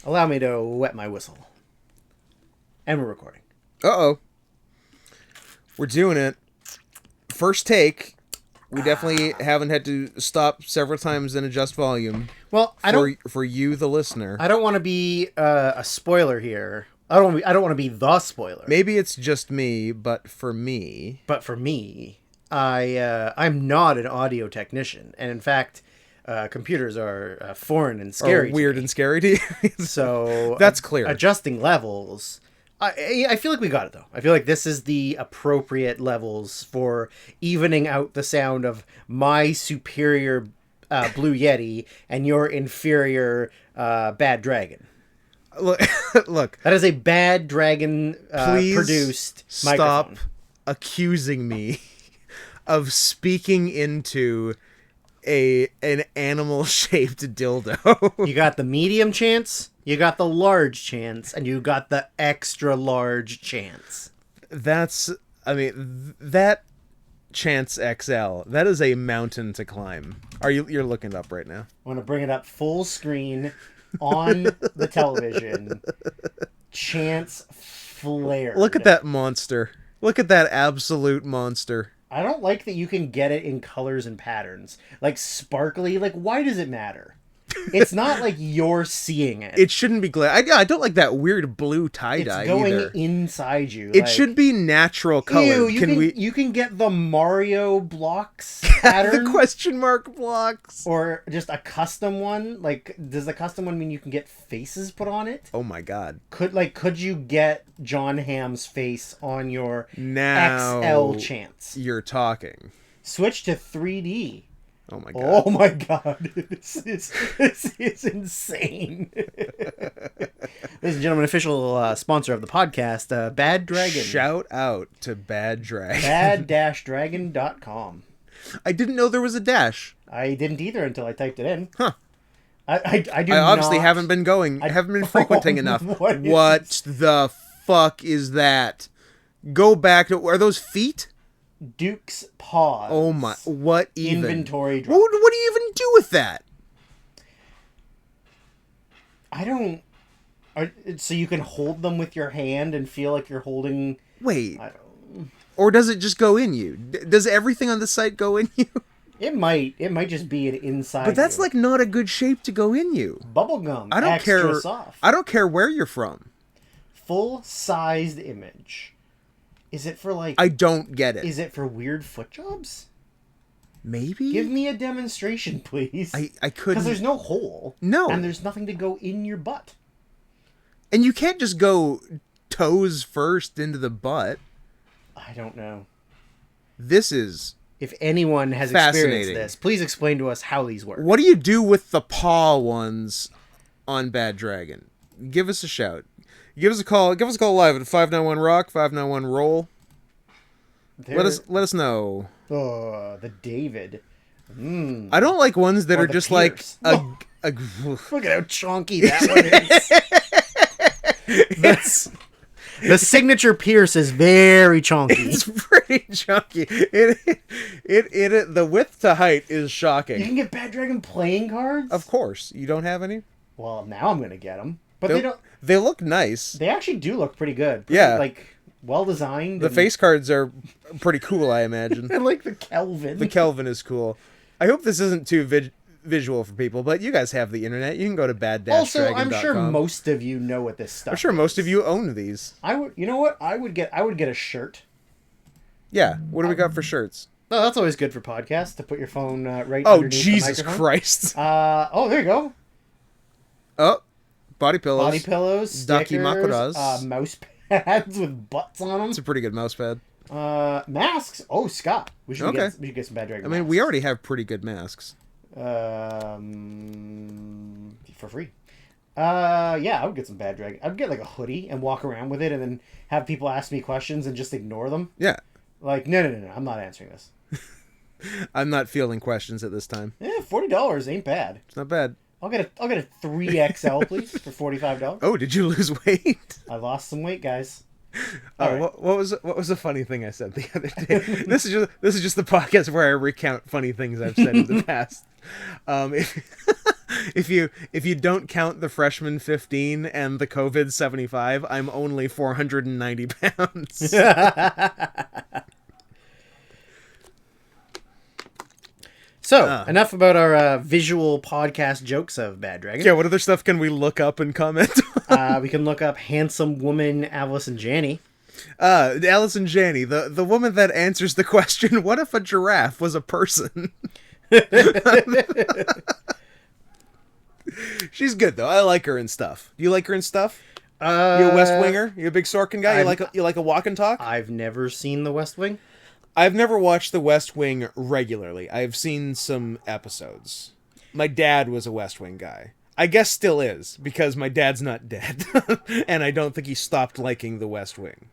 Allow me to wet my whistle. And we're recording. Uh-oh. We're doing it. First take. We definitely haven't had to stop several times and adjust volume. Well, for you, the listener. I don't want to be a spoiler here. I don't want to be the spoiler. Maybe it's just me, but for me. But for me, I'm not an audio technician, and in fact, computers are foreign and scary. Weird and scary to you. So that's clear. Adjusting levels. I feel like we got it, though. I feel like this is the appropriate levels for evening out the sound of my superior Blue Yeti and your inferior Bad Dragon. Look. That is a Bad Dragon produced microphone. Stop accusing me of speaking into an animal-shaped dildo. You got the medium chance, you got the large chance, and you got the extra large chance. That chance XL, that is a mountain to climb. You're looking it up right now? I want to bring it up full screen on the television. Chance flared. Look at that monster. Look at that absolute monster. I don't like that you can get it in colors and patterns. Like sparkly, like why does it matter? It's not like you're seeing it. It shouldn't be I don't like that weird blue tie-dye either. It's going inside you. It should be natural color. You can get the Mario blocks pattern? The question mark blocks. Or just a custom one? Like, does the custom one mean you can get faces put on it? Oh my god. Could you get John Hamm's face on your now XL chance? You're talking. Switch to 3D. Oh my god. Oh my god. This is insane. Ladies and gentlemen, official sponsor of the podcast, Bad Dragon. Shout out to Bad Dragon. Bad-dragon.com. I didn't know there was a dash. I didn't either until I typed it in. Huh. I obviously haven't been frequenting enough. What the fuck is that? Go back to... Are those feet? Duke's paws. Oh my! What even? Inventory drop. What do you even do with that? I don't... So you can hold them with your hand and feel like you're holding... Wait. Or does it just go in you? Does everything on the site go in you? It might just be an inside. But that's like not a good shape to go in you. Bubblegum. I don't care. Soft. I don't care where you're from. Full-sized image. Is it for like... I don't get it. Is it for weird foot jobs? Maybe? Give me a demonstration, please. I couldn't... Because there's no hole. No. And there's nothing to go in your butt. And you can't just go toes first into the butt. I don't know. This is... If anyone has experienced this, please explain to us how these work. What do you do with the paw ones on Bad Dragon? Give us a shout. Give us a call. Give us a call live at 591-ROCK, 591-ROLL. Let us know. Oh, the David. I don't like ones that are just Pierce. like a Look at how chunky that one is. The signature Pierce is very chunky. It's pretty chunky. It the width to height is shocking. You can get Bad Dragon playing cards? Of course. You don't have any? Well, now I'm going to get them. But they don't... They look nice. They actually do look pretty good. Yeah. Like, well-designed. The face cards are pretty cool, I imagine. I like the Kelvin. The Kelvin is cool. I hope this isn't too visual for people, but you guys have the internet. You can go to bad-dragon.com. Also, I'm sure most of you know what this stuff is. I'm sure most of you own these. You know what? I would get a shirt. Yeah. What do we got for shirts? Oh, that's always good for podcasts, to put your phone right underneath Jesus the microphone. Christ. There you go. Oh, body pillows. Body pillows, stickers, Dakimakuras. mouse pads with butts on them. It's a pretty good mouse pad. Masks. Oh, Scott. We should get some Bad Dragon masks. We already have pretty good masks. For free. Yeah, I would get some Bad Dragon. I'd get like a hoodie and walk around with it and then have people ask me questions and just ignore them. Yeah. Like, no, I'm not answering this. I'm not fielding questions at this time. Yeah, $40 ain't bad. It's not bad. I'll get a 3XL, please, for $45. Oh, did you lose weight? I lost some weight, guys. Oh, right. what was the funny thing I said the other day? This is just the podcast where I recount funny things I've said in the past. If you don't count the freshman 15 and the COVID 75, I'm only 490 pounds. So, enough about our visual podcast jokes of Bad Dragon. Yeah, what other stuff can we look up and comment? We can look up handsome woman Allison Janney. Allison Janney, the woman that answers the question, what if a giraffe was a person? She's good, though. I like her and stuff. Do you like her and stuff? You a West Winger? You a big Sorkin guy? You like a walk and talk? I've never seen The West Wing. I've never watched The West Wing regularly. I've seen some episodes. My dad was a West Wing guy. I guess still is, because my dad's not dead. And I don't think he stopped liking The West Wing.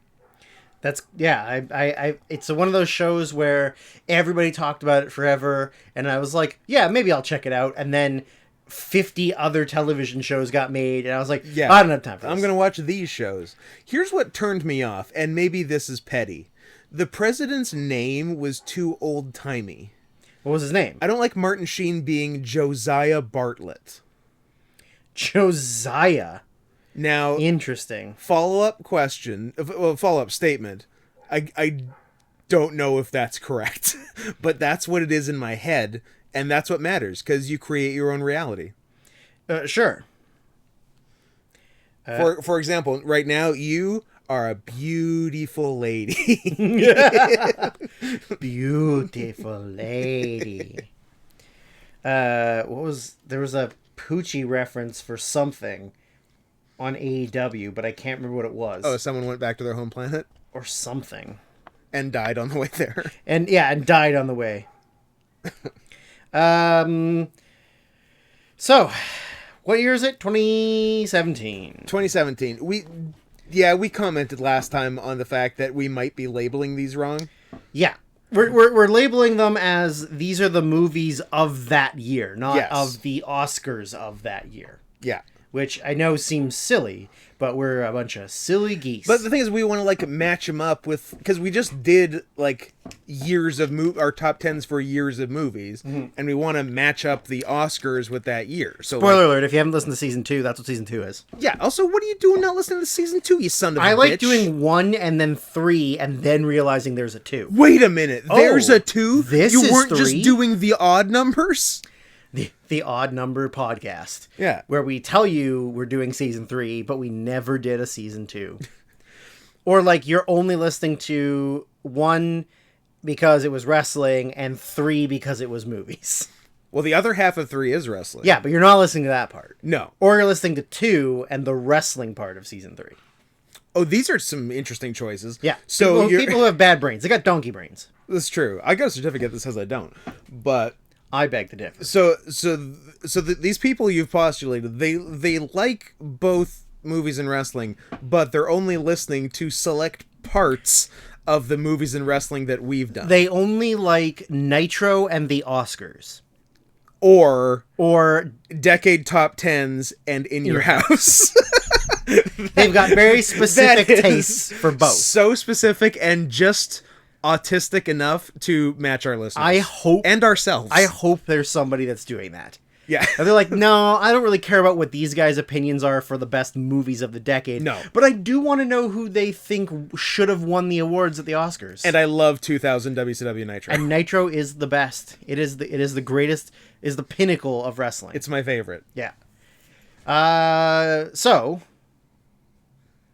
That's, yeah, I it's one of those shows where everybody talked about it forever, and I was like, yeah, maybe I'll check it out, and then 50 other television shows got made, and I was like, yeah, I don't have time for this. I'm going to watch these shows. Here's what turned me off, and maybe this is petty. The president's name was too old-timey. What was his name? I don't like Martin Sheen being Josiah Bartlett. Josiah. Now, interesting. Follow-up statement. I don't know if that's correct, but that's what it is in my head, and that's what matters, because you create your own reality. Sure. For example, right now, you are a beautiful lady. Beautiful lady. There was a Poochie reference for something on AEW, but I can't remember what it was. Oh, someone went back to their home planet? Or something. And died on the way there. And died on the way. So, what year is it? 2017. 2017. We commented last time on the fact that we might be labeling these wrong. Yeah. We're labeling them as these are the movies of that year, not of the Oscars of that year. Yeah. Which I know seems silly, but we're a bunch of silly geese. But the thing is, we want to like match them up with, because we just did like years of our top 10s for years of movies, and we want to match up the Oscars with that year. So spoiler alert, if you haven't listened to season 2, that's what season 2 is. Yeah. Also, what are you doing not listening to season 2, you son of a bitch? I like doing 1 and then 3 and then realizing there's a 2. Wait a minute. There's a 2? You weren't 3? just doing the odd numbers? The odd number podcast. Yeah. Where we tell you we're doing season 3, but we never did a season 2. Or like you're only listening to 1 because it was wrestling and 3 because it was movies. Well, the other half of 3 is wrestling. Yeah, but you're not listening to that part. No. Or you're listening to 2 and the wrestling part of season 3. Oh, these are some interesting choices. Yeah. So people who have bad brains. They got donkey brains. That's true. I got a certificate that says I don't. But I beg to differ. So these people you've postulated, they like both movies and wrestling, but they're only listening to select parts of the movies and wrestling that we've done. They only like Nitro and the Oscars. Or decade top 10s and In Your House. They've got very specific tastes for both. So specific and just autistic enough to match our listeners. And ourselves. I hope there's somebody that's doing that. Yeah. And they're like, no, I don't really care about what these guys' opinions are for the best movies of the decade. No. But I do want to know who they think should have won the awards at the Oscars. And I love 2000 WCW Nitro. And Nitro is the best. It is the greatest, is the pinnacle of wrestling. It's my favorite. Yeah. So,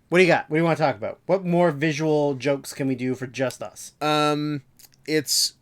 what do you got? What do you want to talk about? What more visual jokes can we do for just us? It's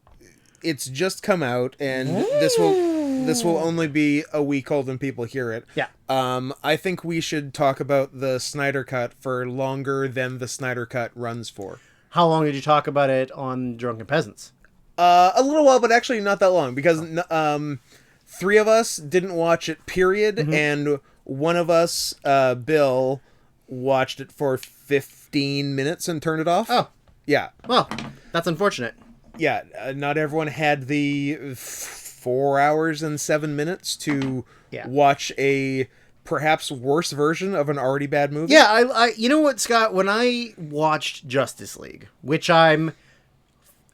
just come out, and this will only be a week old when people hear it. Yeah. I think we should talk about the Snyder Cut for longer than the Snyder Cut runs for. How long did you talk about it on Drunken Peasants? A little while, but actually not that long, because 3 of us didn't watch it, period, and one of us, Bill, watched it for 15 minutes and turned it off. Oh. Yeah. Well, that's unfortunate. Yeah, not everyone had the 4 hours and 7 minutes to watch a perhaps worse version of an already bad movie. Yeah, I you know what, Scott? When I watched Justice League, which I'm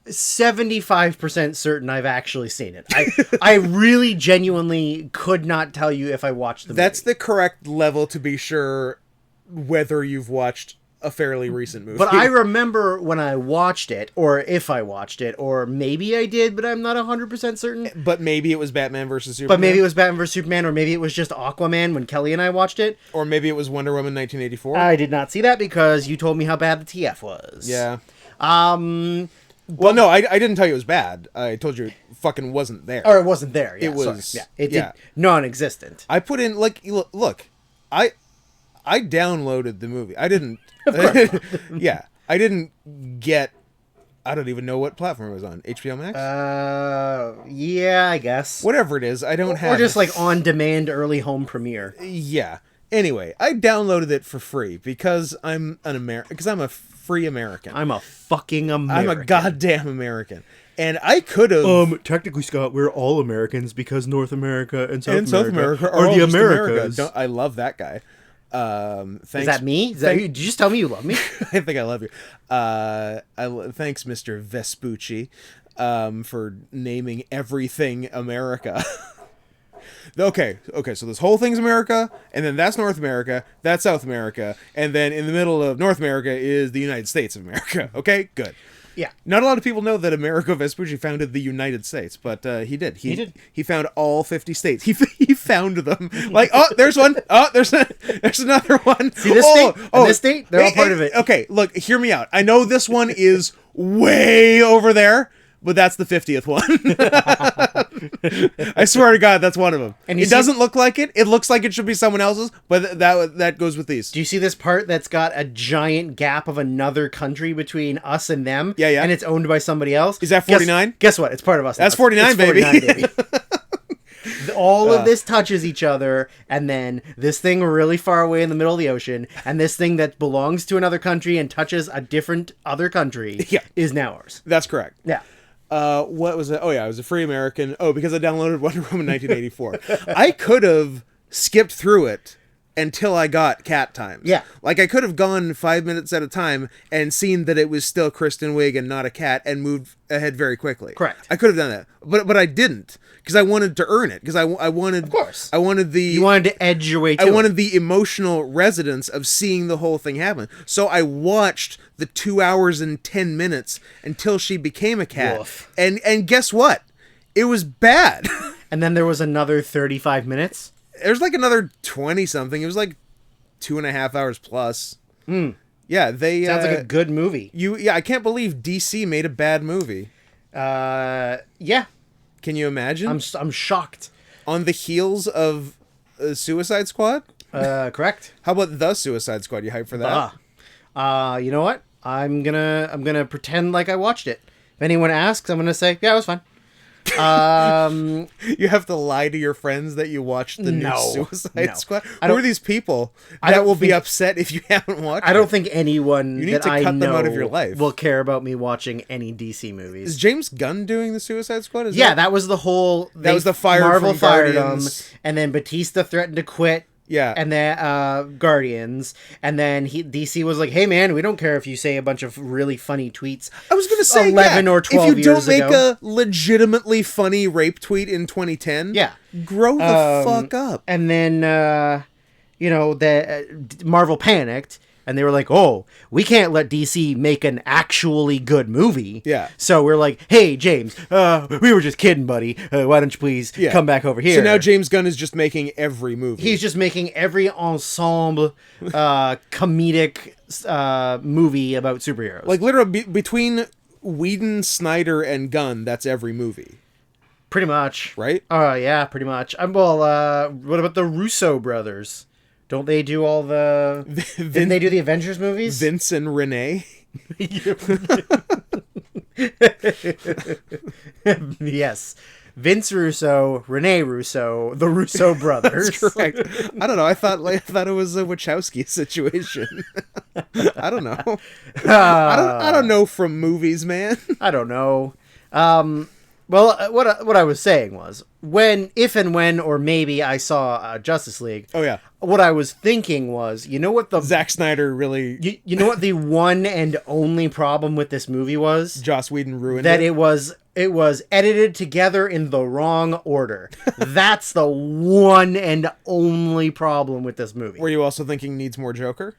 75% certain I've actually seen it. I really genuinely could not tell you if I watched the movie. That's the correct level to be sure whether you've watched a fairly recent movie. But I remember when I watched it, or if I watched it, or maybe I did, but I'm not 100% certain. But maybe it was Batman versus Superman. But maybe it was Batman vs. Superman, or maybe it was just Aquaman when Kelly and I watched it. Or maybe it was Wonder Woman 1984. I did not see that because you told me how bad the TF was. Yeah. Well, no, I didn't tell you it was bad. I told you it fucking wasn't there. Or it wasn't there. Yeah, It was- sorry. Yeah, it yeah. did non-existent. I put in, like, look, I downloaded the movie. I didn't. Yeah. I didn't get. I don't even know what platform it was on. HBO Max? Yeah, I guess. Whatever it is, I don't have. Or just like on-demand early home premiere. Yeah. Anyway, I downloaded it for free because I'm because I'm a free American. I'm a fucking American. I'm a goddamn American. And I could have. Technically, Scott, we're all Americans because North America and South America are all the just Americas. I love that guy. Thanks. Is that me? Is that you? Did you just tell me you love me? I think I love you. Thanks, Mr. Vespucci, for naming everything America. Okay, so this whole thing's America, and then that's North America, that's South America, and then in the middle of North America is the United States of America. Okay, good. Yeah. Not a lot of people know that Amerigo Vespucci founded the United States, but he did. He did. He found all 50 states. He found them. Like, oh, there's one. Oh, there's another one. See this state? And this state? They're all part of it. Okay, look, hear me out. I know this one is way over there, but that's the 50th one. I swear to God, that's one of them. And it doesn't look like it. It looks like it should be someone else's, but that goes with these. Do you see this part that's got a giant gap of another country between us and them? Yeah, yeah. And it's owned by somebody else? Is that 49? Guess what? It's part of us. That's 49, baby. 49, baby. All of this touches each other, and then this thing really far away in the middle of the ocean, and this thing that belongs to another country and touches a different other country is now ours. That's correct. Yeah. What was it? Oh, yeah, I was a free American. Oh, because I downloaded Wonder Woman 1984. I could have skipped through it until I got cat times. Yeah. Like, I could have gone 5 minutes at a time and seen that it was still Kristen Wiig and not a cat and moved ahead very quickly. Correct. I could have done that. But I didn't, because I wanted to earn it. Because I wanted... Of course. I wanted the... You wanted to edge your way to I wanted the emotional resonance of seeing the whole thing happen. So I watched the 2 hours and 10 minutes until she became a cat. Woof. And guess what? It was bad. And then there was another 35 minutes. There's like another 20 something. It was like 2.5 hours plus. Yeah, they Sounds like a good movie. I can't believe DC made a bad movie. Yeah. Can you imagine? I'm shocked. On the heels of Suicide Squad? Correct. How about the Suicide Squad? You hyped for that? You know what? I'm gonna pretend like I watched it. If anyone asks, I'm gonna say, yeah, it was fine. You have to lie to your friends that you watched the new Suicide Squad. Who are these people that will be upset if you haven't watched it? I don't think anyone You need that to I cut them know out of your life. will care about me watching any DC movies. Is James Gunn doing the Suicide Squad? That was the whole... That was the fire Marvel from fired Guardians. him, and then Batista threatened to quit. Yeah. And then Guardians, and then DC was like, "Hey man, we don't care if you say a bunch of really funny tweets." I was gonna say 11 or 12 if you years don't make ago. a legitimately funny rape tweet in 2010, grow the fuck up. And then Marvel panicked, and they were like, "Oh, we can't let DC make an actually good movie." Yeah. So we're like, "Hey James, we were just kidding, buddy. Why don't you please come back over here?" So now James Gunn is just making every movie. He's just making every ensemble comedic movie about superheroes. Like literally between Whedon, Snyder, and Gunn, that's every movie. Pretty much. Right? Yeah, pretty much. What about the Russo brothers? Don't they do all the... Didn't they do the Avengers movies? Vince and Renee? Yes. Vince Russo, Rene Russo, the Russo brothers. That's correct. I don't know. I thought it was a Wachowski situation. I don't know. I don't know from movies, man. I don't know. Well, what I was saying was if and when or maybe I saw Justice League. Oh yeah. What I was thinking was, you know what the Zack Snyder really. you know what the one and only problem with this movie was? Joss Whedon ruined that it. It was edited together in the wrong order. That's the one and only problem with this movie. Were you also thinking needs more Joker?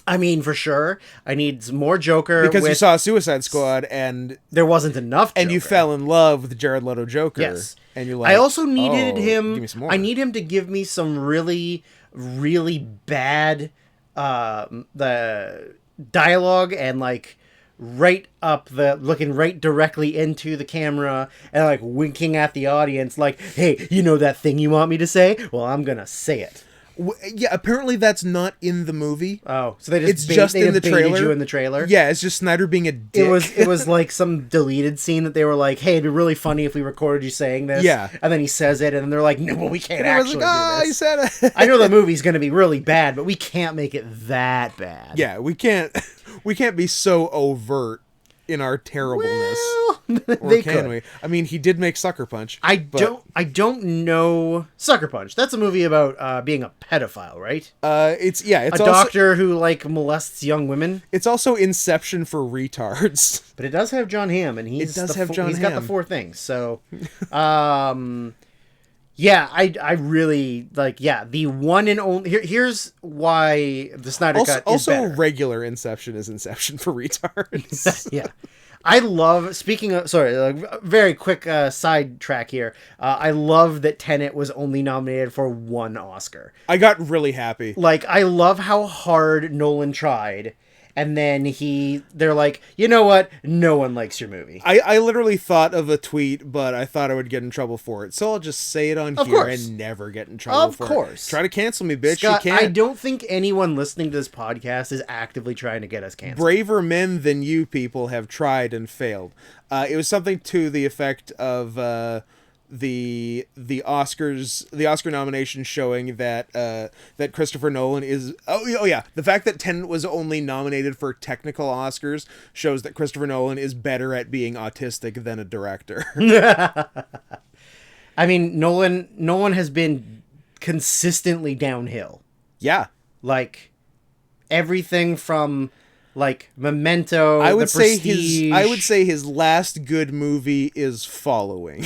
I mean, for sure, I need more Joker Because you saw Suicide Squad and there wasn't enough Joker. And you fell in love with Jared Leto Joker. Yes. And you like, I also needed him. Give me some more. I need him to give me some really, really bad the dialogue and like looking right directly into the camera and like winking at the audience like, hey, you know that thing you want me to say? Well, I'm gonna say it. Yeah, apparently that's not in the movie. Oh, so they It's just in the trailer. You in the trailer. Yeah, it's just Snyder being a dick. It was like some deleted scene that they were like, "Hey, it'd be really funny if we recorded you saying this." Yeah, and then he says it, and then they're like, "No, we can't actually do this." He said it. I know the movie's going to be really bad, but we can't make it that bad. Yeah, we can't be so overt in our terribleness. Well, or can we? I mean, he did make Sucker Punch. I don't know. Sucker Punch. That's a movie about being a pedophile, right? It's a doctor who like molests young women. It's also Inception for retards. But it does have John Hamm, and he's got the four things. So, yeah, I really like. Yeah, the one and only. Here's why the Snyder Cut is better. Also, regular Inception is Inception for retards. Yeah. I love, speaking of, very quick sidetrack here. I love that Tenet was only nominated for one Oscar. I got really happy. Like, I love how hard Nolan tried. And then they're like, you know what? No one likes your movie. I literally thought of a tweet, but I thought I would get in trouble for it. So I'll just say it on here and never get in trouble for it. Of course. Try to cancel me, bitch. Scott, you can't. I don't think anyone listening to this podcast is actively trying to get us canceled. Braver men than you people have tried and failed. It was something to the effect of the Oscar nomination showing that that Christopher Nolan is the fact that Tenet was only nominated for technical Oscars shows that Christopher Nolan is better at being autistic than a director. I mean, Nolan has been consistently downhill. Yeah, like everything from like Memento. I would say his last good movie is Following.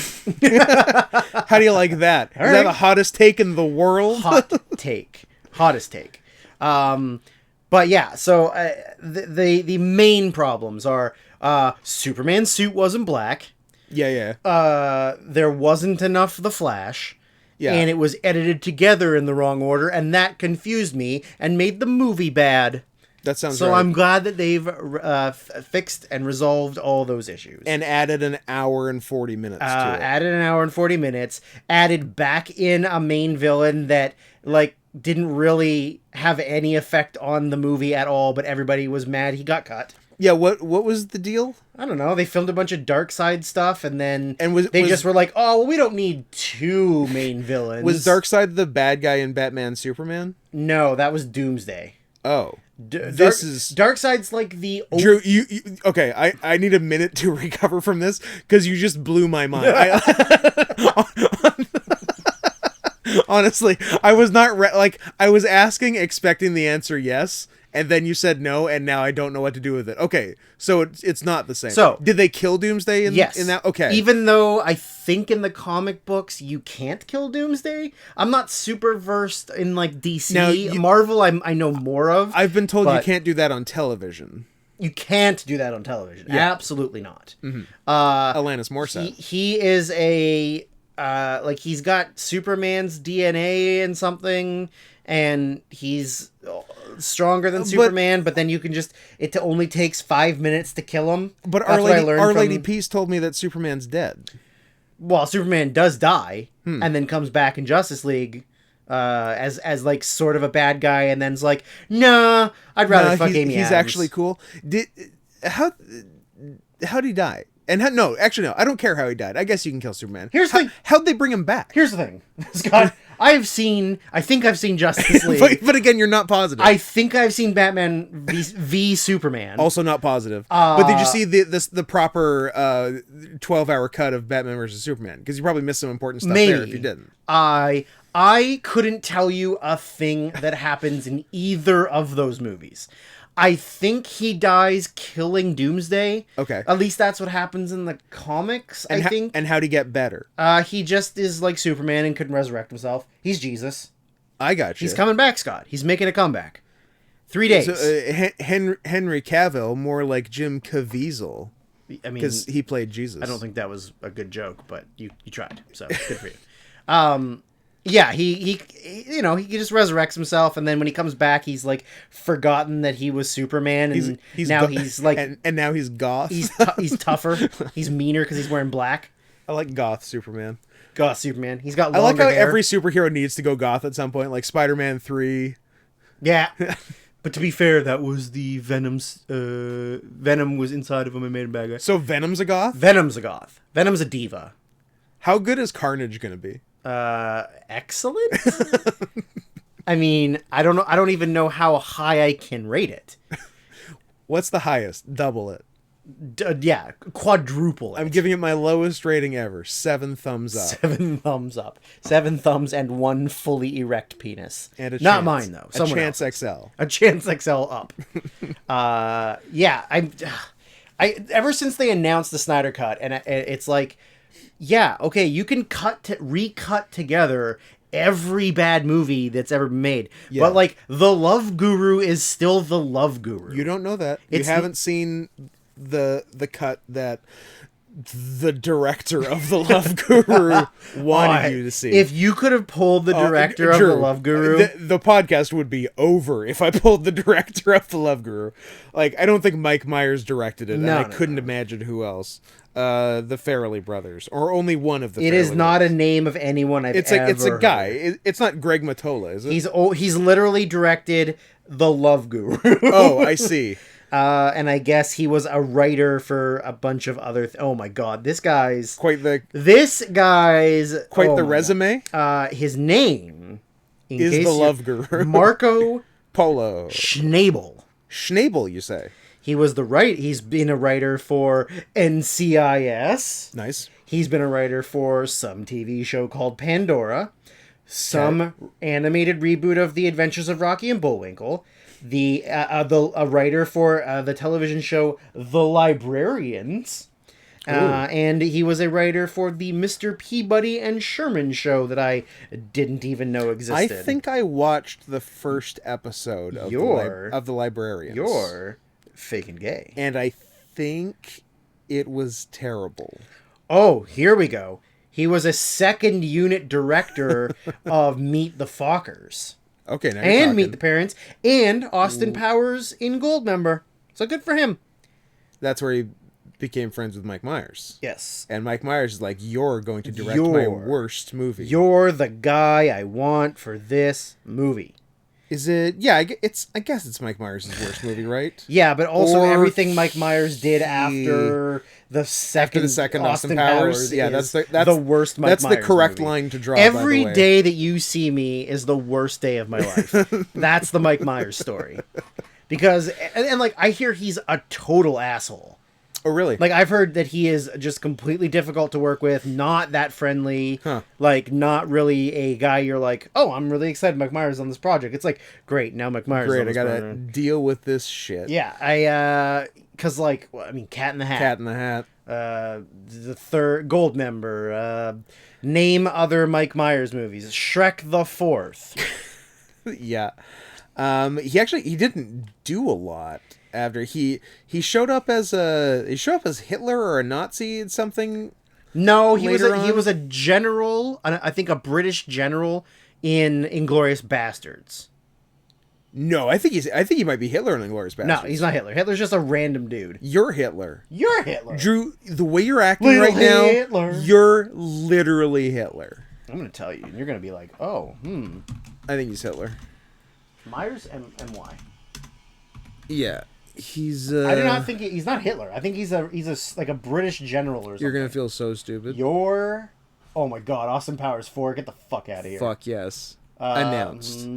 How do you like that? Is that the hottest take in the world? Hottest take. But yeah, so the main problems are Superman's suit wasn't black. Yeah. There wasn't enough The Flash. Yeah. And it was edited together in the wrong order, and that confused me and made the movie bad. That sounds so right. I'm glad that they've fixed and resolved all those issues. And added an hour and 40 minutes to it. Added an hour and 40 minutes. Added back in a main villain that, like, didn't really have any effect on the movie at all, but everybody was mad he got cut. Yeah, what was the deal? I don't know. They filmed a bunch of Darkseid stuff, and then they just were like, oh, well, we don't need two main villains. Was Darkseid the bad guy in Batman Superman? No, that was Doomsday. Oh. Darkseid's like the Drew, you okay, I need a minute to recover from this because you just blew my mind. Honestly, I was not I was asking expecting the answer yes, and then you said no, and now I don't know what to do with it. Okay, so it's not the same. So did they kill Doomsday in that? Okay. Even though I think in the comic books you can't kill Doomsday, I'm not super versed in like DC. Now, Marvel I know more of. I've been told you can't do that on television. You can't do that on television. Yeah. Absolutely not. Mm-hmm. Alanis Morissette. He is a he's got Superman's DNA and something, and he's stronger than Superman, but then you can it only takes 5 minutes to kill him. But Our Lady Peace told me that Superman's dead. Well, Superman does die and then comes back in Justice League as like sort of a bad guy, and then's like, nah, I'd rather fuck Amy Adams. He's actually cool. How'd he die? And no, I don't care how he died. I guess you can kill Superman. Here's the thing. How'd they bring him back? Here's the thing, Scott. I think I've seen Justice League. but again, you're not positive. I think I've seen Batman v Superman. Also not positive. But did you see the proper 12-hour cut of Batman versus Superman? Because you probably missed some important stuff there if you didn't. I couldn't tell you a thing that happens in either of those movies. I think he dies killing Doomsday. Okay. At least that's what happens in the comics, I think. And how'd he get better? He just is like Superman and couldn't resurrect himself. He's Jesus. I got you. He's coming back, Scott. He's making a comeback. 3 days. So, Henry Cavill, more like Jim Caviezel. I mean, because he played Jesus. I don't think that was a good joke, but you tried, so good for you. Yeah, he just resurrects himself, and then when he comes back, he's like forgotten that he was Superman, and he's like, and now he's goth. He's tougher. He's meaner because he's wearing black. I like goth Superman. Goth Superman. He's got. I like how hair. every superhero needs to go goth at some point, like Spider-Man 3. Yeah. But to be fair, that was the Venom's. Venom was inside of him and made him bad guy. So Venom's a goth? Venom's a goth. Venom's a diva. How good is Carnage going to be? Excellent. I mean, I don't know. I don't even know how high I can rate it. What's the highest? Double it. Yeah, quadruple it. I'm giving it my lowest rating ever. 7 thumbs up. 7 thumbs up. 7 thumbs and 1 fully erect penis. And a Not chance. mine though. A Chance XL. A Chance XL up. Yeah. I ever since they announced the Snyder Cut, and it's like, yeah, okay, you can recut together every bad movie that's ever been made. Yeah. But like, The Love Guru is still The Love Guru. You don't know that. You haven't seen the cut that the director of The Love Guru wanted you to see. If you could have pulled the director of The Love Guru... The podcast would be over if I pulled the director of The Love Guru. Like, I don't think Mike Myers directed it, and I couldn't imagine who else. The Farrelly brothers, or only one of the. It is not a name of anyone I've ever It's a guy. heard. It's not Greg Mottola, is it? He's literally directed The Love Guru. Oh, I see. And I guess he was a writer for a bunch of other. Oh my God, this guy's quite the resume. His name is The Love Guru. Marco Polo Schnabel. Schnabel, you say? He's been a writer for NCIS. Nice. He's been a writer for some TV show called Pandora, some animated reboot of The Adventures of Rocky and Bullwinkle, a writer for the television show The Librarians, and he was a writer for the Mr. Peabody and Sherman show that I didn't even know existed. I think I watched the first episode of The Librarians. You're faking gay. And I think it was terrible. Oh, here we go. He was a second unit director of Meet the Fockers. Okay, now and Meet the Parents, and Austin Powers in Goldmember. So good for him. That's where he became friends with Mike Myers. Yes. And Mike Myers is like, you're going to direct my worst movie. You're the guy I want for this movie. Is it? Yeah, I guess it's Mike Myers' worst movie, right? Yeah, but also everything Mike Myers did after the second Austin Powers. Yeah, that's the worst Mike Myers That's the correct movie. Line to draw. Every day that you see me is the worst day of my life. That's the Mike Myers story. Because and like I hear he's a total asshole. Oh, really? Like, I've heard that he is just completely difficult to work with, not that friendly, like, not really a guy you're like, oh, I'm really excited Mike Myers on this project. It's like, great, now Mike Myers on this project. I gotta deal with this shit. Yeah, because, like, well, I mean, Cat in the Hat. Cat in the Hat. The third, Goldmember, name other Mike Myers movies. Shrek the Fourth. Yeah. He didn't do a lot. After he showed up as Hitler or a Nazi in something. No, he was a general. I think a British general in Inglourious Bastards. No, I think he might be Hitler in Inglourious Bastards. No, he's not Hitler. Hitler's just a random dude. You're Hitler. You're Hitler. Drew, the way you're acting right now, you're literally Hitler. I'm gonna tell you, and you're gonna be like, oh, I think he's Hitler. Myers and why? Yeah. He's. I do not think he's not Hitler. I think he's like a British general or something. You're gonna feel so stupid. You're Oh my god, Austin Powers 4, get the fuck out of here. Fuck yes. Announced.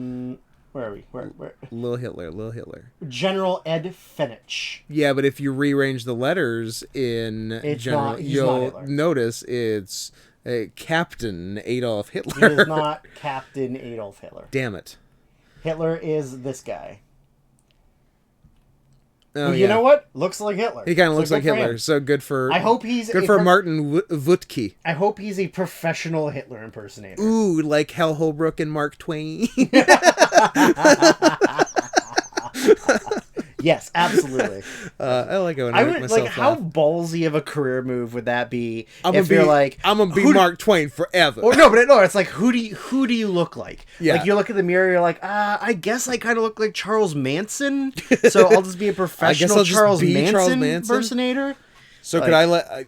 Where are we? Where? Lil Hitler. General Ed Fenich. Yeah, but if you rearrange the letters in general, you'll notice it's Captain Adolf Hitler. He is not Captain Adolf Hitler. Damn it. Hitler is this guy. Oh, you know what? Looks like Hitler. He kind of looks like Hitler. So good for. I hope he's good for Martin Wuttke. I hope he's a professional Hitler impersonator. Ooh, like Hal Holbrook and Mark Twain. Yes, absolutely. I like it when I make myself like. How ballsy of a career move would that be? I'm gonna be Mark Twain forever. Or no, it's like who do you look like? Yeah. Like you look at the mirror, you're like, I guess I kind of look like Charles Manson, so I'll just be a professional Charles Manson impersonator. So could I let?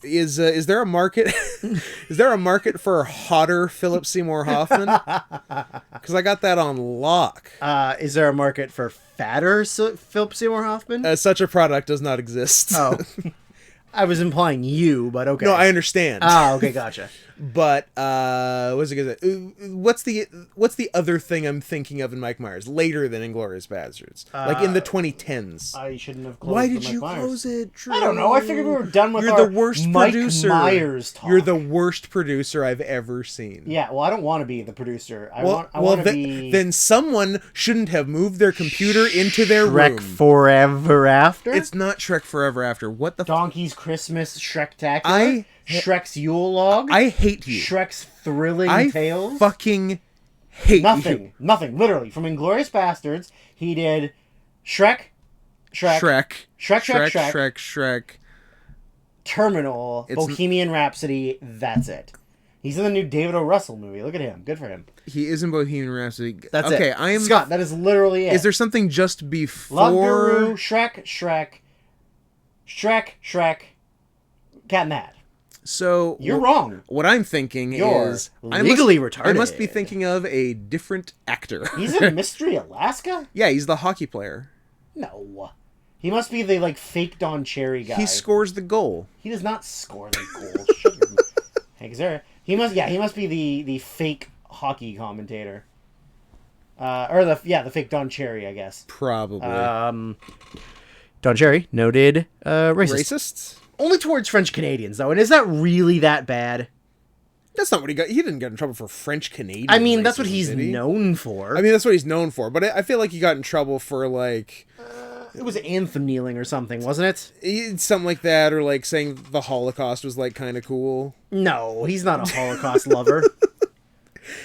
Is there a market? Is there a market for hotter Philip Seymour Hoffman? Because I got that on lock. Is there a market for fatter Philip Seymour Hoffman? Such a product does not exist. Oh, I was implying you, but okay. No, I understand. Okay, gotcha. But what's the other thing I'm thinking of in Mike Myers later than Inglourious Basterds, like in the 2010s? I shouldn't have closed. Why did you close it? Drew? I don't know. I figured we were done with You're the worst Mike producer. Myers talk. You're the worst producer I've ever seen. Yeah, well, I don't want to be the producer. I want to be. Then someone shouldn't have moved their computer into their room. Shrek Forever After. It's not Shrek Forever After. What the? Donkey's Christmas Shrektacular. Shrek's Yule Log. I hate you. Shrek's Thrilling Tales. I fucking hate you. Nothing. Literally, from Inglourious Basterds, he did Shrek. Terminal, Bohemian Rhapsody. That's it. He's in the new David O. Russell movie. Look at him. Good for him. He is in Bohemian Rhapsody. That's it. Okay, Scott, that is literally it. Is there something just before? Love Guru, Shrek, Cat in the Hat. So you're wrong. What I'm thinking is legally retarded. I must be thinking of a different actor. He's in Mystery Alaska? Yeah, he's the hockey player. No. He must be the fake Don Cherry guy. He scores the goal. He does not score the goal. Shut your He must be the fake hockey commentator. Or the fake Don Cherry, I guess. Probably. Don Cherry, noted racist? Only towards French Canadians, though. And is that really that bad? That's not what he got. He didn't get in trouble for French Canadian. I mean, that's what he's known for. I mean, that's what he's known for. But I feel like he got in trouble for it was anthem kneeling or something, wasn't it? Something like that, or saying the Holocaust was kind of cool. No, he's not a Holocaust lover.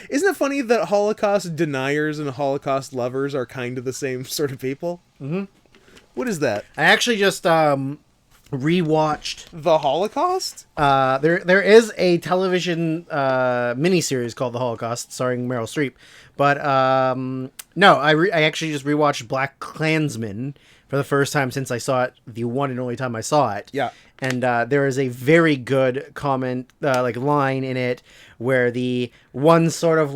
Isn't it funny that Holocaust deniers and Holocaust lovers are kind of the same sort of people? Mm-hmm. What is that? I actually just rewatched The Holocaust. There is a television miniseries called The Holocaust, starring Meryl Streep. But no, I actually just rewatched Black Klansman for the first time since I saw it, the one and only time I saw it. Yeah. And there is a very good comment, line in it where the one sort of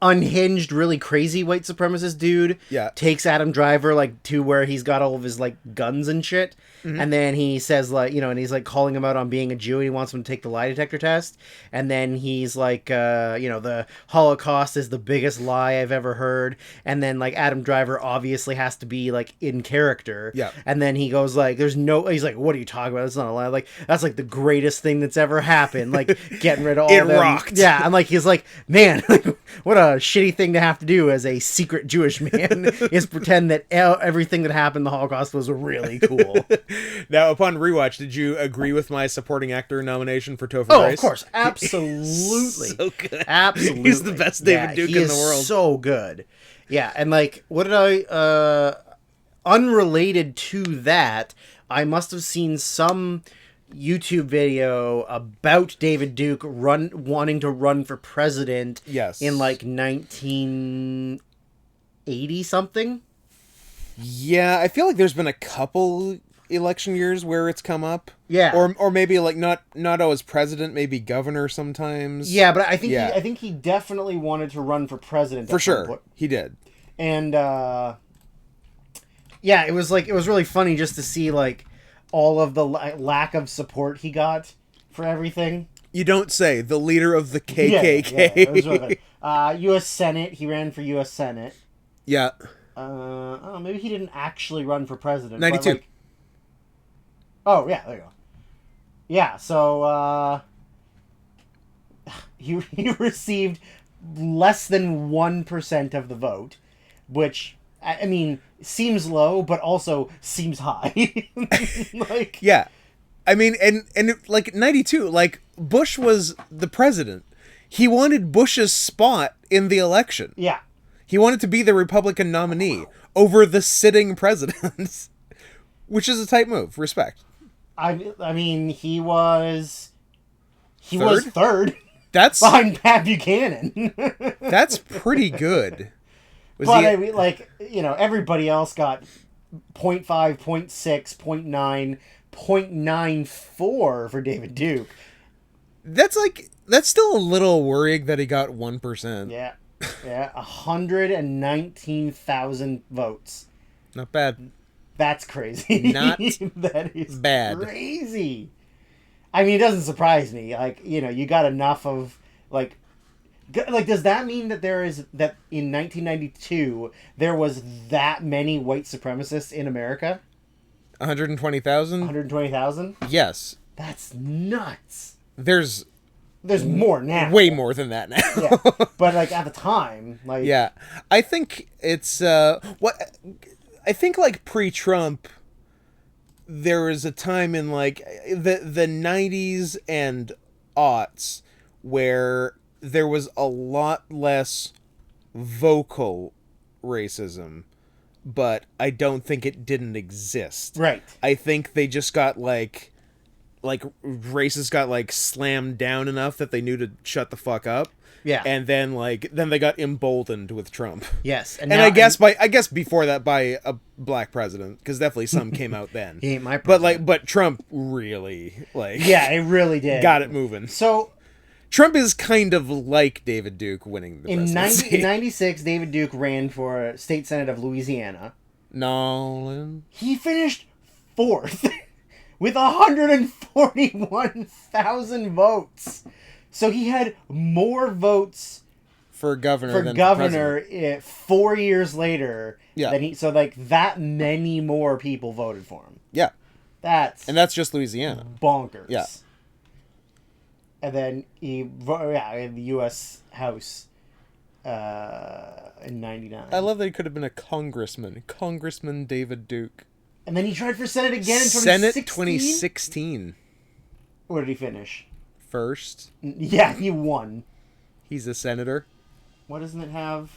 unhinged, really crazy white supremacist dude takes Adam Driver to where he's got all of his guns and shit. Mm-hmm. And then he says and he's calling him out on being a Jew, and he wants him to take the lie detector test. And then he's the Holocaust is the biggest lie I've ever heard. And then Adam Driver obviously has to be in character. Yeah. And then he goes he's what are you talking about? It's not a lie. That's the greatest thing that's ever happened. Getting rid of all it them. rocked. Yeah. And he's man, what a shitty thing to have to do as a secret Jewish man is pretend that everything that happened in the Holocaust was really cool. Now, upon rewatch, did you agree with my supporting actor nomination for Topher Grace? Of course. Absolutely. So good. Absolutely. He's the best David Duke in the world. So good. Yeah. And what did I, unrelated to that, I must have seen some YouTube video about David Duke wanting to run for president. Yes. In 1980 something. Yeah, I feel like there's been a couple election years where it's come up. Yeah. Or maybe not as president, maybe governor sometimes. Yeah, but I think he definitely wanted to run for president. For sure. He did. And it was really funny just to see all of the lack of support he got for everything. You don't say. The leader of the KKK. Yeah, it was really funny. U.S. Senate. He ran for U.S. Senate. Yeah. Oh, maybe he didn't actually run for president. 92. But like, oh, yeah, there you go. Yeah, so he received less than 1% of the vote, which, I mean, seems low, but also seems high. Like, Yeah. I mean, and like 92, like Bush was the president. He wanted Bush's spot in the election. yeah. He wanted to be the Republican nominee over the sitting president, which is a tight move. Respect. I mean, he was Third? third That's behind Pat Buchanan. that's pretty good. Was But he- I mean, like, everybody else got 0.5, 0.6, 0.9, 0.94 for David Duke. that's still a little worrying that he got 1%. Yeah. Yeah, 119,000 votes. Not bad. That's crazy. Not that is bad. crazy. I mean, it doesn't surprise me. Like, you got enough of, like, does that mean that that in 1992 there was that many white supremacists in America? 120,000? 120,000? Yes. That's nuts. There's more now. way more than that now. Yeah. But like at the time, like Yeah. I think it's I think like pre-Trump there was a time in like the 90s and aughts where there was a lot less vocal racism, but I don't think it didn't exist. Right. I think they just got like races got like slammed down enough that they knew to shut the fuck up. Yeah. And then they got emboldened with Trump. Yes. And I guess before that by a black president, because definitely some came out then. He ain't my president. But Trump really Yeah, it really did. got it moving. So Trump is kind of like David Duke winning the in presidency. 96, David Duke ran for state senate of Louisiana. Nolan. He finished fourth with 141,000 votes. So he had more votes For governor for than governor president. 4 years later. Yeah. So like that many more people voted for him. Yeah. That's And that's just Louisiana. bonkers. Yeah. And then in the U.S. House in 99. I love that he could have been a congressman. Congressman David Duke. And then he tried for Senate again in 2016. Senate 2016. Where did he finish? First. Yeah, he won. He's a senator. What doesn't it have?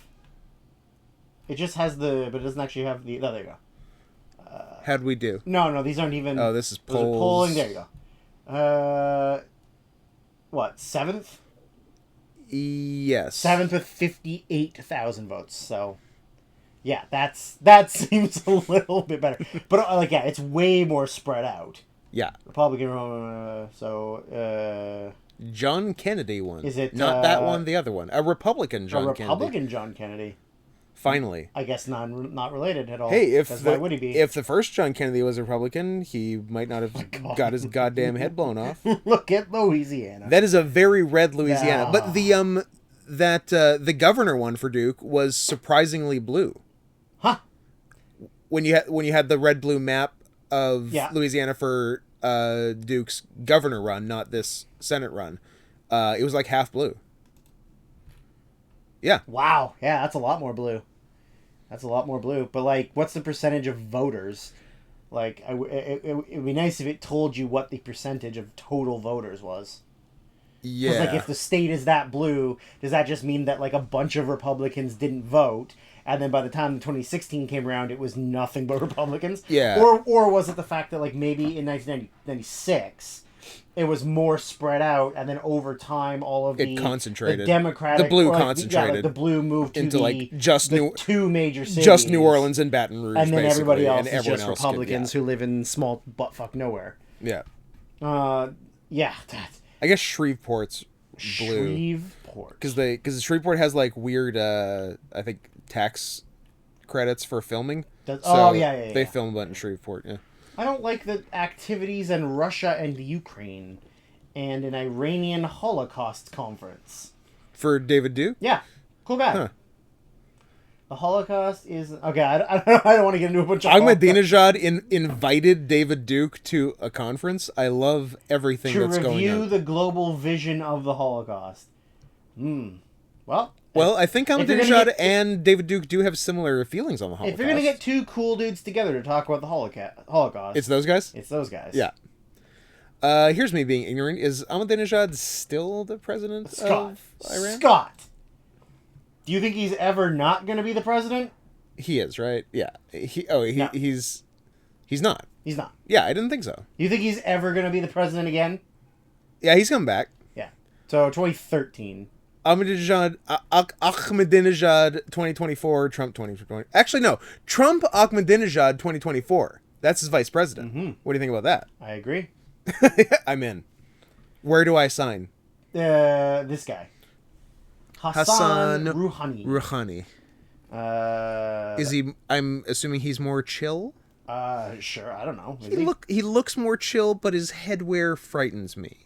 It just has but it doesn't actually have the... Oh, there you go. How'd we do? No, these aren't even... Oh, this is those are polls. polling. There you go. What, 7th? Yes. 7th with 58,000 votes, so... Yeah, that seems a little bit better. But, it's way more spread out. Yeah. Republican, John Kennedy won. Is it, not that one? The other one. A Republican John a Kennedy. Republican John Kennedy. Finally. I guess not related at all. Hey, why would he be? if the first John Kennedy was a Republican, he might not have got his goddamn head blown off. Look at Louisiana. That is a very red Louisiana. No. But the governor one for Duke was surprisingly blue. Huh? When you had the red blue map of Louisiana for Duke's governor run, not this Senate run, it was like half blue. Yeah. Wow. Yeah, that's a lot more blue. But what's the percentage of voters? It would be nice if it told you what the percentage of total voters was. Yeah. Because if the state is that blue, does that just mean that a bunch of Republicans didn't vote, and then by the time the 2016 came around, it was nothing but Republicans? Yeah. Or was it the fact that maybe in 1996 it was more spread out, and then over time all of the concentrated. the Democratic, The blue or concentrated. the blue moved to into the two major cities, just New Orleans and Baton Rouge, and then everybody basically, else and is everyone just else Republicans who live in small buttfuck nowhere. Yeah. Yeah, I guess Shreveport's blue. Shreveport. Because Shreveport has weird I think tax credits for filming. They film a bunch in Shreveport. Yeah. I don't like the activities in Russia and Ukraine and an Iranian Holocaust conference. For David Duke? Yeah, cool guy. Huh. The Holocaust is... Okay, I don't want to get into a bunch of... Ahmadinejad invited David Duke to a conference. I love everything that's going on. To review the global vision of the Holocaust. Well, I think Ahmadinejad and David Duke do have similar feelings on the Holocaust. If you're going to get two cool dudes together to talk about the Holocaust... It's those guys? It's those guys. Yeah. Here's me being ignorant. Is Ahmadinejad still the president of Iran? Scott! Do you think he's ever not going to be the president? He is, right? Yeah. He's not. He's not. Yeah, I didn't think so. You think he's ever going to be the president again? Yeah, he's coming back. Yeah. So 2013. Ahmadinejad 2024, Trump 2020. Actually, no. Trump Ahmadinejad 2024. That's his vice president. Mm-hmm. What do you think about that? I agree. I'm in. Where do I sign? This guy. Hassan Rouhani. Is he? I'm assuming he's more chill. Sure. I don't know. He looks more chill, but his headwear frightens me.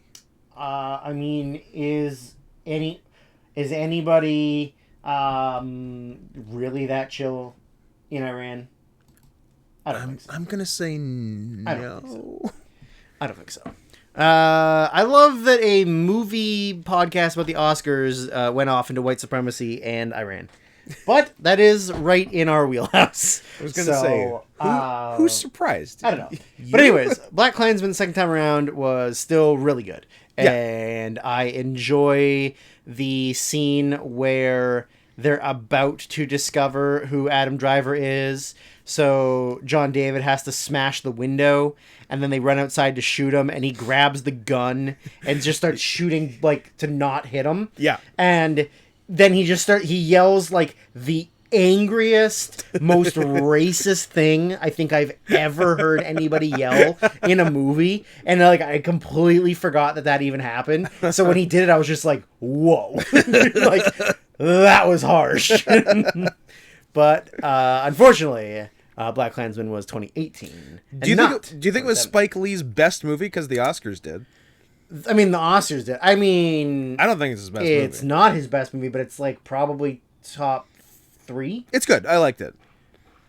I mean, is anybody really that chill in Iran? I don't think so. I'm gonna say no. I don't think so. I love that a movie podcast about the Oscars went off into white supremacy and Iran. But that is right in our wheelhouse. I was going to say, who's surprised? I don't know. But anyways, Black Klansman second time around was still really good. Yeah. And I enjoy the scene where they're about to discover who Adam Driver is. So John David has to smash the window, and then they run outside to shoot him, and he grabs the gun and just starts shooting, like, to not hit him. Yeah. And then he yells, like, the angriest, most racist thing I think I've ever heard anybody yell in a movie. And, like, I completely forgot that even happened. So when he did it, I was just like, whoa. Like, that was harsh. But, unfortunately... Black Klansman was 2018. Do you think it was Spike Lee's best movie? Because the Oscars did. I mean, the Oscars did. I mean... I don't think it's his best movie. It's not his best movie, but it's, like, probably top 3. It's good. I liked it.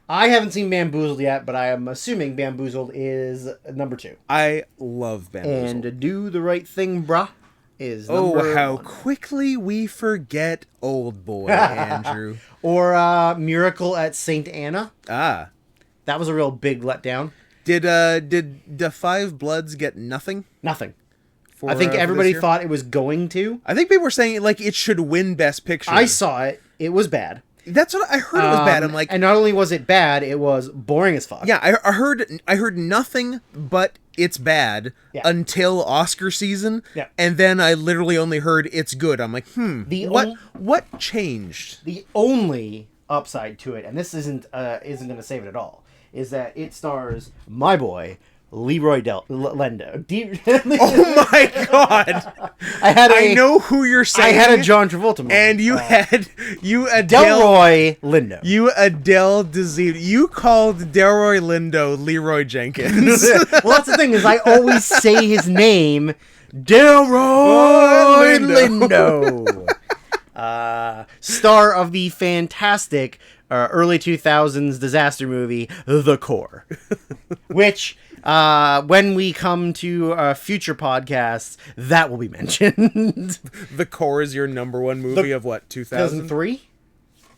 I haven't seen Bamboozled yet, but I am assuming Bamboozled is number 2. I love Bamboozled. And Do the Right Thing, Brah, is number 1. Oh, how quickly we forget Old Boy, Andrew. Or Miracle at St. Anna. Ah. That was a real big letdown. Did the Five Bloods get nothing? Nothing. I think everybody thought it was going to. I think people were saying like it should win Best Picture. I saw it. It was bad. That's what I heard. It was bad. I'm like, and not only was it bad, it was boring as fuck. Yeah, I heard nothing but it's bad until Oscar season. Yeah. And then I literally only heard it's good. I'm like, what changed? The only upside to it, and this isn't going to save it at all, is that it stars my boy Leroy Lendo. Oh my god! I know who you're saying. I had a John Travolta movie. And you Adele Delroy Lindo. You Adele Dazeem. You called Delroy Lindo Leroy Jenkins. Well, that's the thing is I always say his name, Delroy Lindo. Star of the fantastic early 2000s disaster movie, The Core. Which, when we come to future podcasts, that will be mentioned. The Core is your number one movie of what, 2003?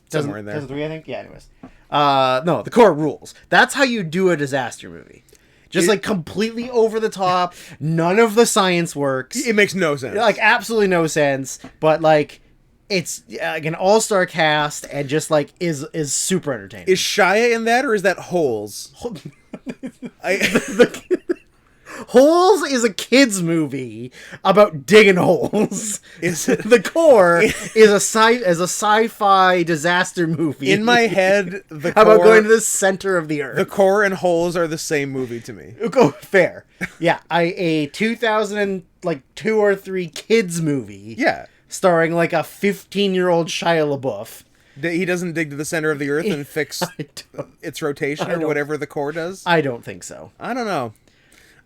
Somewhere in there. 2003, I think? Yeah, anyways. No, The Core rules. That's how you do a disaster movie. Just like completely over the top. None of the science works. It makes no sense. Like absolutely no sense. But like it's like an all-star cast and just like is super entertaining. Is Shia in that or is that Holes? Holes is a kid's movie about digging holes. Is it? The Core is a sci-fi disaster movie. In my head, The Core... about going to the center of the earth. The Core and Holes are the same movie to me. Oh, fair. Yeah, a 2002 or 3 kids movie. Yeah. Starring like a 15-year-old Shia LaBeouf. He doesn't dig to the center of the earth and fix its rotation or whatever the core does? I don't think so. I don't know.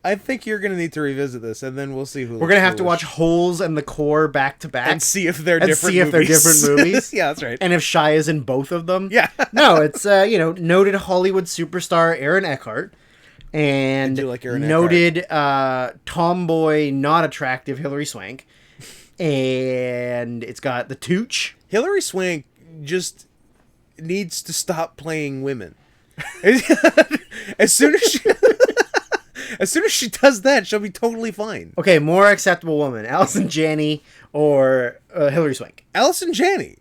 I think you're gonna need to revisit this, and then we'll see who. We're gonna have to watch Holes and The Core back to back and see if they're different. movies. Yeah, that's right. And if Shia is in both of them. Yeah. No, it's noted Hollywood superstar Aaron Eckhart and I do like Aaron noted tomboy, not attractive Hilary Swank, and it's got the Tooch. Hilary Swank just needs to stop playing women. As soon as she does that, she'll be totally fine. Okay, more acceptable woman: Allison Janney or Hilary Swank. Allison Janney.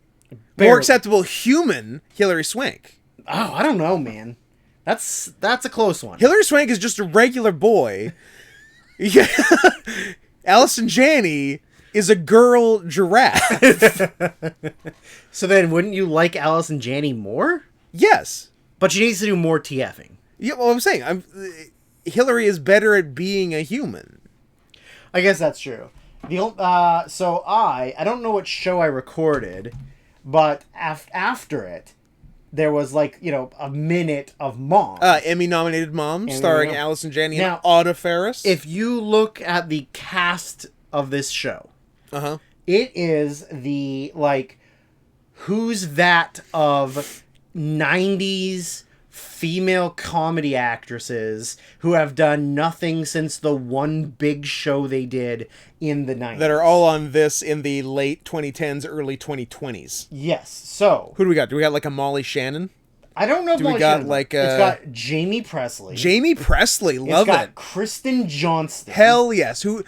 Barely. More acceptable human, Hilary Swank. Oh, I don't know, man. That's a close one. Hilary Swank is just a regular boy. Yeah. Allison Janney is a girl giraffe. So then, wouldn't you like Allison Janney more? Yes. But she needs to do more TFing. Yeah, well, I'm saying, Hillary is better at being a human. I guess that's true. So I don't know what show I recorded, but after it, there was a minute of Mom. Emmy-nominated Mom, starring Allison Janney and Now, Auda Ferris. If you look at the cast of this show, it is the who's that of 90s female comedy actresses who have done nothing since the one big show they did in the 90s. That are all on this in the late 2010s, early 2020s. Yes. So who do we got? Do we got a Molly Shannon? I don't know if we got it's got Jamie Presley. Jamie Presley, love it's got it. Kristen Johnston. Hell yes. Who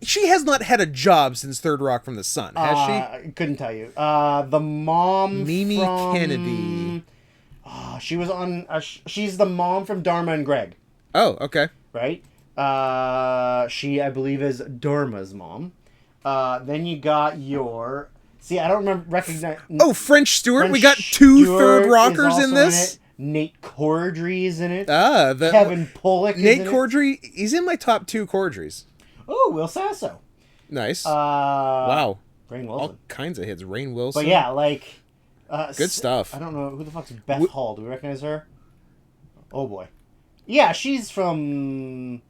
she has not had a job since Third Rock from the Sun, has she? I couldn't tell you. The mom Mimi Kennedy. She was on. She's the mom from Dharma and Greg. Oh, okay. Right. She, I believe, is Dharma's mom. Then you got your. See, I don't recognize. Oh, French Stewart. We got two Third Rockers in this. Nate Cordry is in it. Kevin Pollak. Nate Cordry. He's in my top 2 Cordrys. Oh, Will Sasso. Nice. Wow. Rainn Wilson. All kinds of hits. Rainn Wilson. But yeah, good stuff. I don't know who the fuck's Beth Hall. Do we recognize her? Oh boy. Yeah, she's from.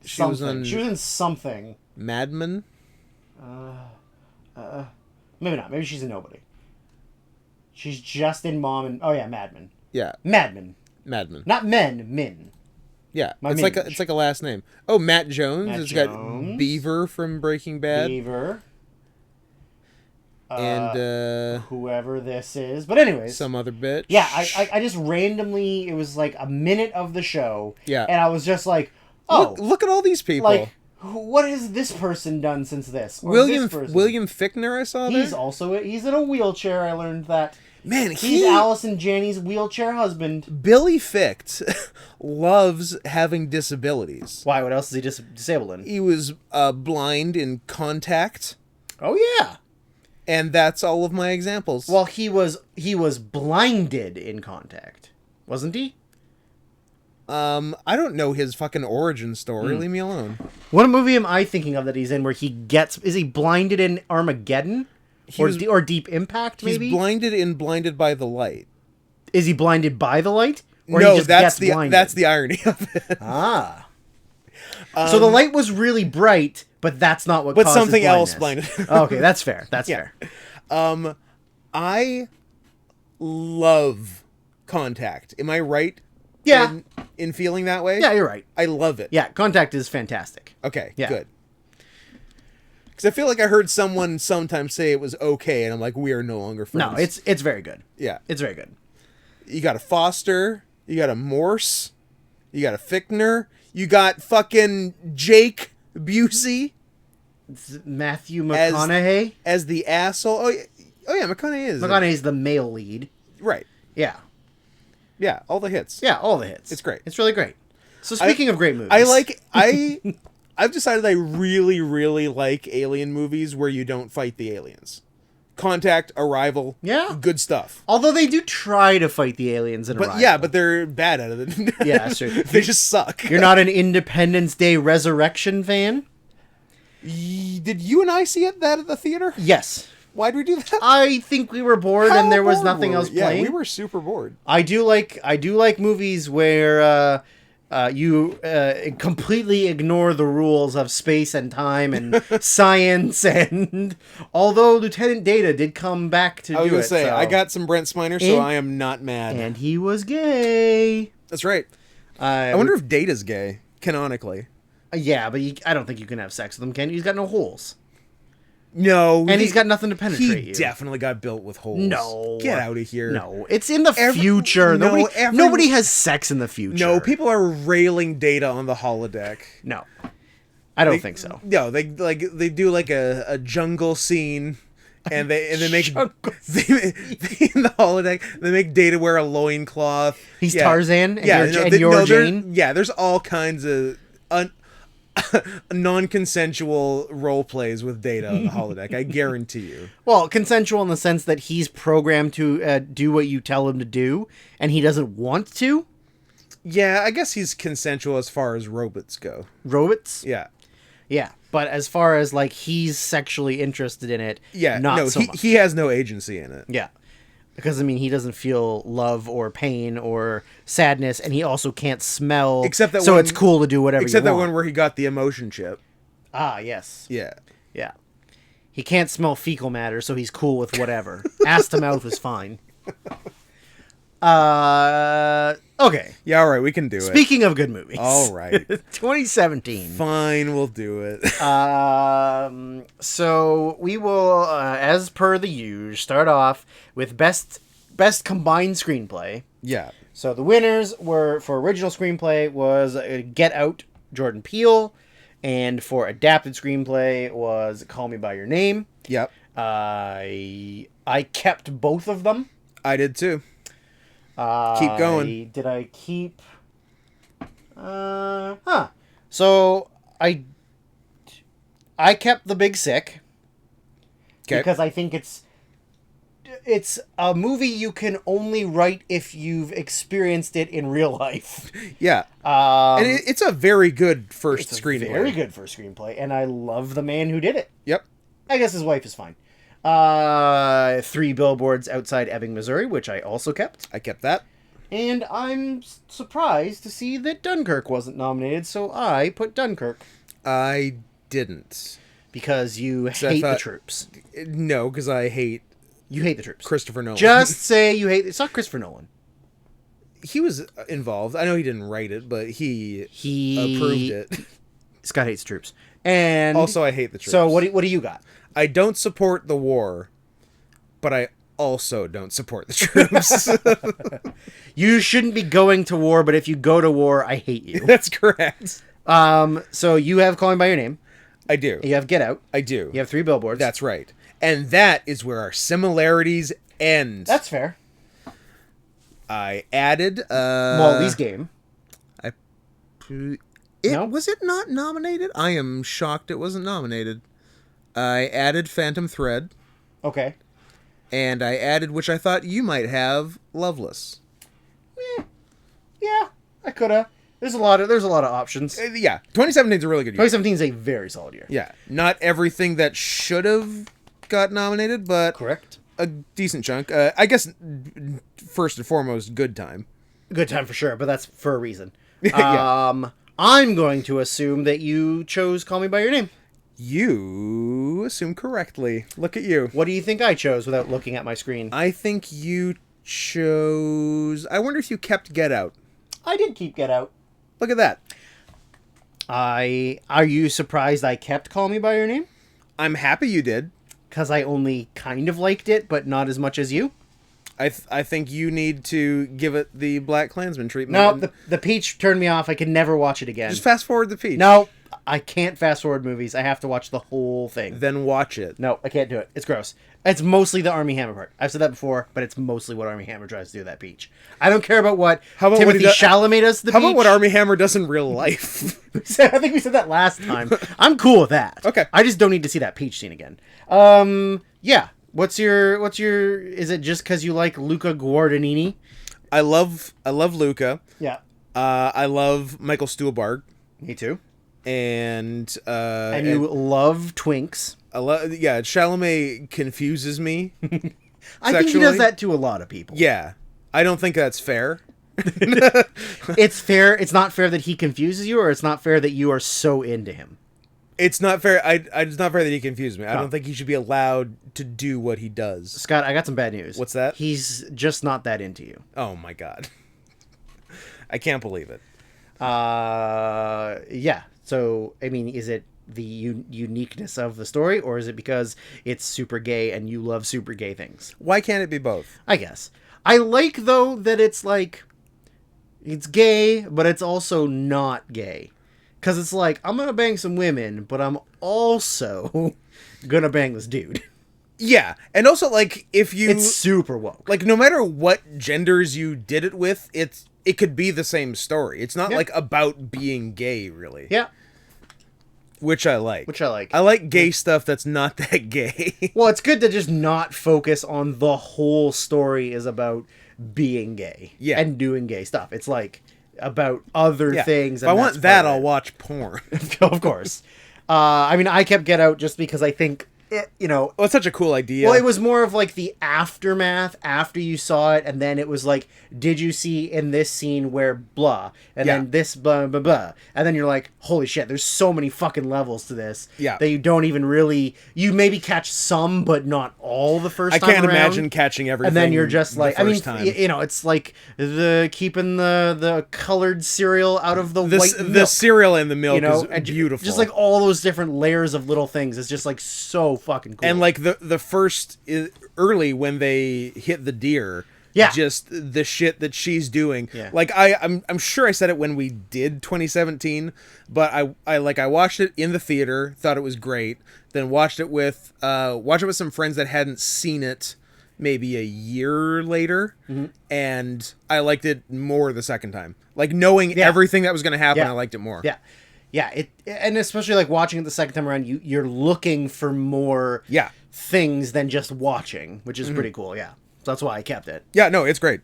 She was in something. Mad Men. Maybe not. Maybe she's a nobody. She's just in Mom and Mad Men. Yeah. Mad Men. Not men. Min. Yeah, it's like a last name. Oh, Matt Jones. Got Beaver from Breaking Bad. Beaver. And whoever this is, but anyways, some other bitch. Yeah, I just randomly, it was a minute of the show. Yeah, and I was just like, oh, look at all these people. What has this person done since this? Or William this Fichtner, I saw there. He's in a wheelchair. I learned that. Man, he's Allison Janney's wheelchair husband. Billy Ficht loves having disabilities. Why? What else is he disabled in? He was blind in Contact. Oh yeah. And that's all of my examples. Well, he was blinded in Contact, wasn't he? I don't know his fucking origin story. Leave me alone. What movie am I thinking of that he's in where is he blinded in Armageddon? Or Deep Impact, maybe? He's blinded in Blinded by the Light. Is he blinded by the light? Or no, that's the irony of it. Ah. So the light was really bright, but that's not what causes something blindness. Else blinded. Okay, that's fair. That's fair. I love Contact. Am I right? Yeah. In feeling that way? Yeah, you're right. I love it. Yeah, Contact is fantastic. Okay, good. Because I feel like I heard someone sometimes say it was okay, and I'm like, we are no longer friends. No, it's very good. Yeah. It's very good. You got a Foster, you got a Morse, you got a Fichtner, you got fucking Jake Busey. Matthew McConaughey. As the asshole. Oh yeah, McConaughey is. McConaughey's the male lead. Right. Yeah. Yeah, all the hits. Yeah, all the hits. It's great. It's really great. So speaking of great movies. I've decided I really, really like alien movies where you don't fight the aliens. Contact, Arrival, good stuff. Although they do try to fight the aliens in Arrival. Yeah, but they're bad at it. Yeah, that's true. They just suck. You're not an Independence Day Resurrection fan? Did you and I see that at the theater? Yes. Why'd we do that? I think we were bored and there was nothing else playing. Yeah, we were super bored. I do like movies where you completely ignore the rules of space and time and science. And although Lieutenant Data did come back to I was do gonna it, say so- I got some Brent Spiner, so I am not mad. and he was gay. That's right. I wonder if Data's gay canonically. Yeah, but I don't think you can have sex with him, Ken. He's got no holes. No, And he's got nothing to penetrate He you. definitely got built with holes. No. Get out of here. No, it's in the future. no, Nobody has sex in the future. No, people are railing Data on the holodeck. No, I don't think so. No, they do like a jungle scene, and they make in the holodeck they make Data wear a loincloth. He's Tarzan, and yeah, you're Jane. Yeah, there's all kinds of non-consensual role plays with Data on the holodeck. I guarantee you. Well, consensual in the sense that he's programmed to do what you tell him to do, and he doesn't want to. Yeah, I guess he's consensual as far as robots go. Robots? Yeah. Yeah, but as far as, like, he's sexually interested in it, not so much. He has no agency in it. Yeah. Because, I mean, he doesn't feel love or pain or sadness, and he also can't smell, except that so one, it's cool to do whatever you want. Except that one where he got the emotion chip. Ah, yes. Yeah. Yeah. He can't smell fecal matter, so he's cool with whatever. Ass to mouth is fine. Okay. Yeah, all right, we can do it. Speaking of good movies. All right. 2017. Fine, we'll do it. So we will, as per the usual, start off with best combined screenplay. Yeah. So the winners were, for original screenplay, was Get Out, Jordan Peele, and for adapted screenplay was Call Me by Your Name. Yep. I kept both of them. I did too. Keep going. Did I keep? So I kept The Big Sick. Okay. Because I think it's a movie you can only write if you've experienced it in real life. Yeah. And it's a very good first screenplay. Very good first screenplay, and I love the man who did it. Yep. I guess his wife is fine. 3 Billboards Outside Ebbing, Missouri, which I also kept. I kept that. And I'm surprised to see that Dunkirk wasn't nominated, so I put Dunkirk. I didn't. Because you hate the troops. No, because I hate... You hate the troops. Christopher Nolan. Just say you hate... It's not Christopher Nolan. He was involved. I know he didn't write it, but he approved it. Scott hates troops. And... Also, I hate the troops. So what do you got? I don't support the war, but I also don't support the troops. You shouldn't be going to war, but if you go to war, I hate you. That's correct. So you have Calling by Your Name. I do. You have Get Out. I do. You have 3 Billboards. That's right. And that is where our similarities end. That's fair. I added... Wally's Game. No? Was it not nominated? I am shocked it wasn't nominated. I added Phantom Thread. Okay. And I added, which I thought you might have, Loveless. Yeah, I could have. There's a lot of options. Yeah, 2017 is a really good year. 2017 is a very solid year. Yeah, not everything that should have got nominated, but correct. A decent chunk. I guess first and foremost, Good Time. Good Time for sure, but that's for a reason. Yeah. I'm going to assume that you chose Call Me by Your Name. You assume correctly. Look at you. What do you think I chose without looking at my screen? I think you chose... I wonder if you kept Get Out. I did keep Get Out. Look at that. Are you surprised I kept Call Me by Your Name? I'm happy you did. Because I only kind of liked it, but not as much as you? I think you need to give it the Black Klansman treatment. No, the Peach turned me off. I could never watch it again. Just fast forward the Peach. No, I can't fast forward movies. I have to watch the whole thing. Then watch it. No, I can't do it. It's gross. It's mostly the Armie Hammer part. I've said that before, but it's mostly what Armie Hammer tries to do to that Peach. I don't care about what Timothy Chalamet does to the Peach. How about what Armie Hammer does in real life? I think we said that last time. I'm cool with that. Okay. I just don't need to see that Peach scene again. Yeah. What's your is it just because you like Luca Guadagnini? I love Luca. Yeah. I love Michael Stuhlbarg. Me too. And you love twinks. Chalamet confuses me. I think he does that to a lot of people. Yeah. I don't think that's fair. It's fair. It's not fair that he confuses you, or it's not fair that you are so into him. It's not fair. It's not fair that he confused me. I don't think he should be allowed to do what he does. Scott, I got some bad news. What's that? He's just not that into you. Oh my god. I can't believe it. Yeah. So, I mean, is it the uniqueness of the story, or is it because it's super gay and you love super gay things? Why can't it be both? I guess. I like, though, that it's like, it's gay, but it's also not gay. Because it's like, I'm going to bang some women, but I'm also going to bang this dude. Yeah. And also, like, if you... It's super woke. Like, no matter what genders you did it with, it could be the same story. It's not, like, about being gay, really. Yeah. Which I like. I like gay stuff that's not that gay. Well, it's good to just not focus on the whole story is about being gay. Yeah. And doing gay stuff. It's like... about other things. If I want that, I'll watch porn. Of course. I mean, I kept Get Out just because I think, Well, it's such a cool idea. Well, it was more of like the aftermath after you saw it, and then it was like, did you see in this scene where blah, and then this blah, blah, blah. And then you're like, holy shit, there's so many fucking levels to this that you don't even really, you maybe catch some, but not all the first time I can't around. Imagine catching everything. And then you're just like, I mean, time. It's like keeping the colored cereal out of the white milk. The cereal and the milk is beautiful. Just like all those different layers of little things. It's just like so fucking cool. And like the first early when they hit the deer, just the shit that she's doing. Yeah. Like I'm sure I said it when we did 2017, but I watched it in the theater, thought it was great, then watched it with some friends that hadn't seen it maybe a year later, and I liked it more the second time. Like knowing everything that was going to happen, I liked it more. Yeah. Yeah, and especially like watching it the second time around, you're looking for more things than just watching, which is pretty cool. Yeah, so that's why I kept it. Yeah, no, it's great.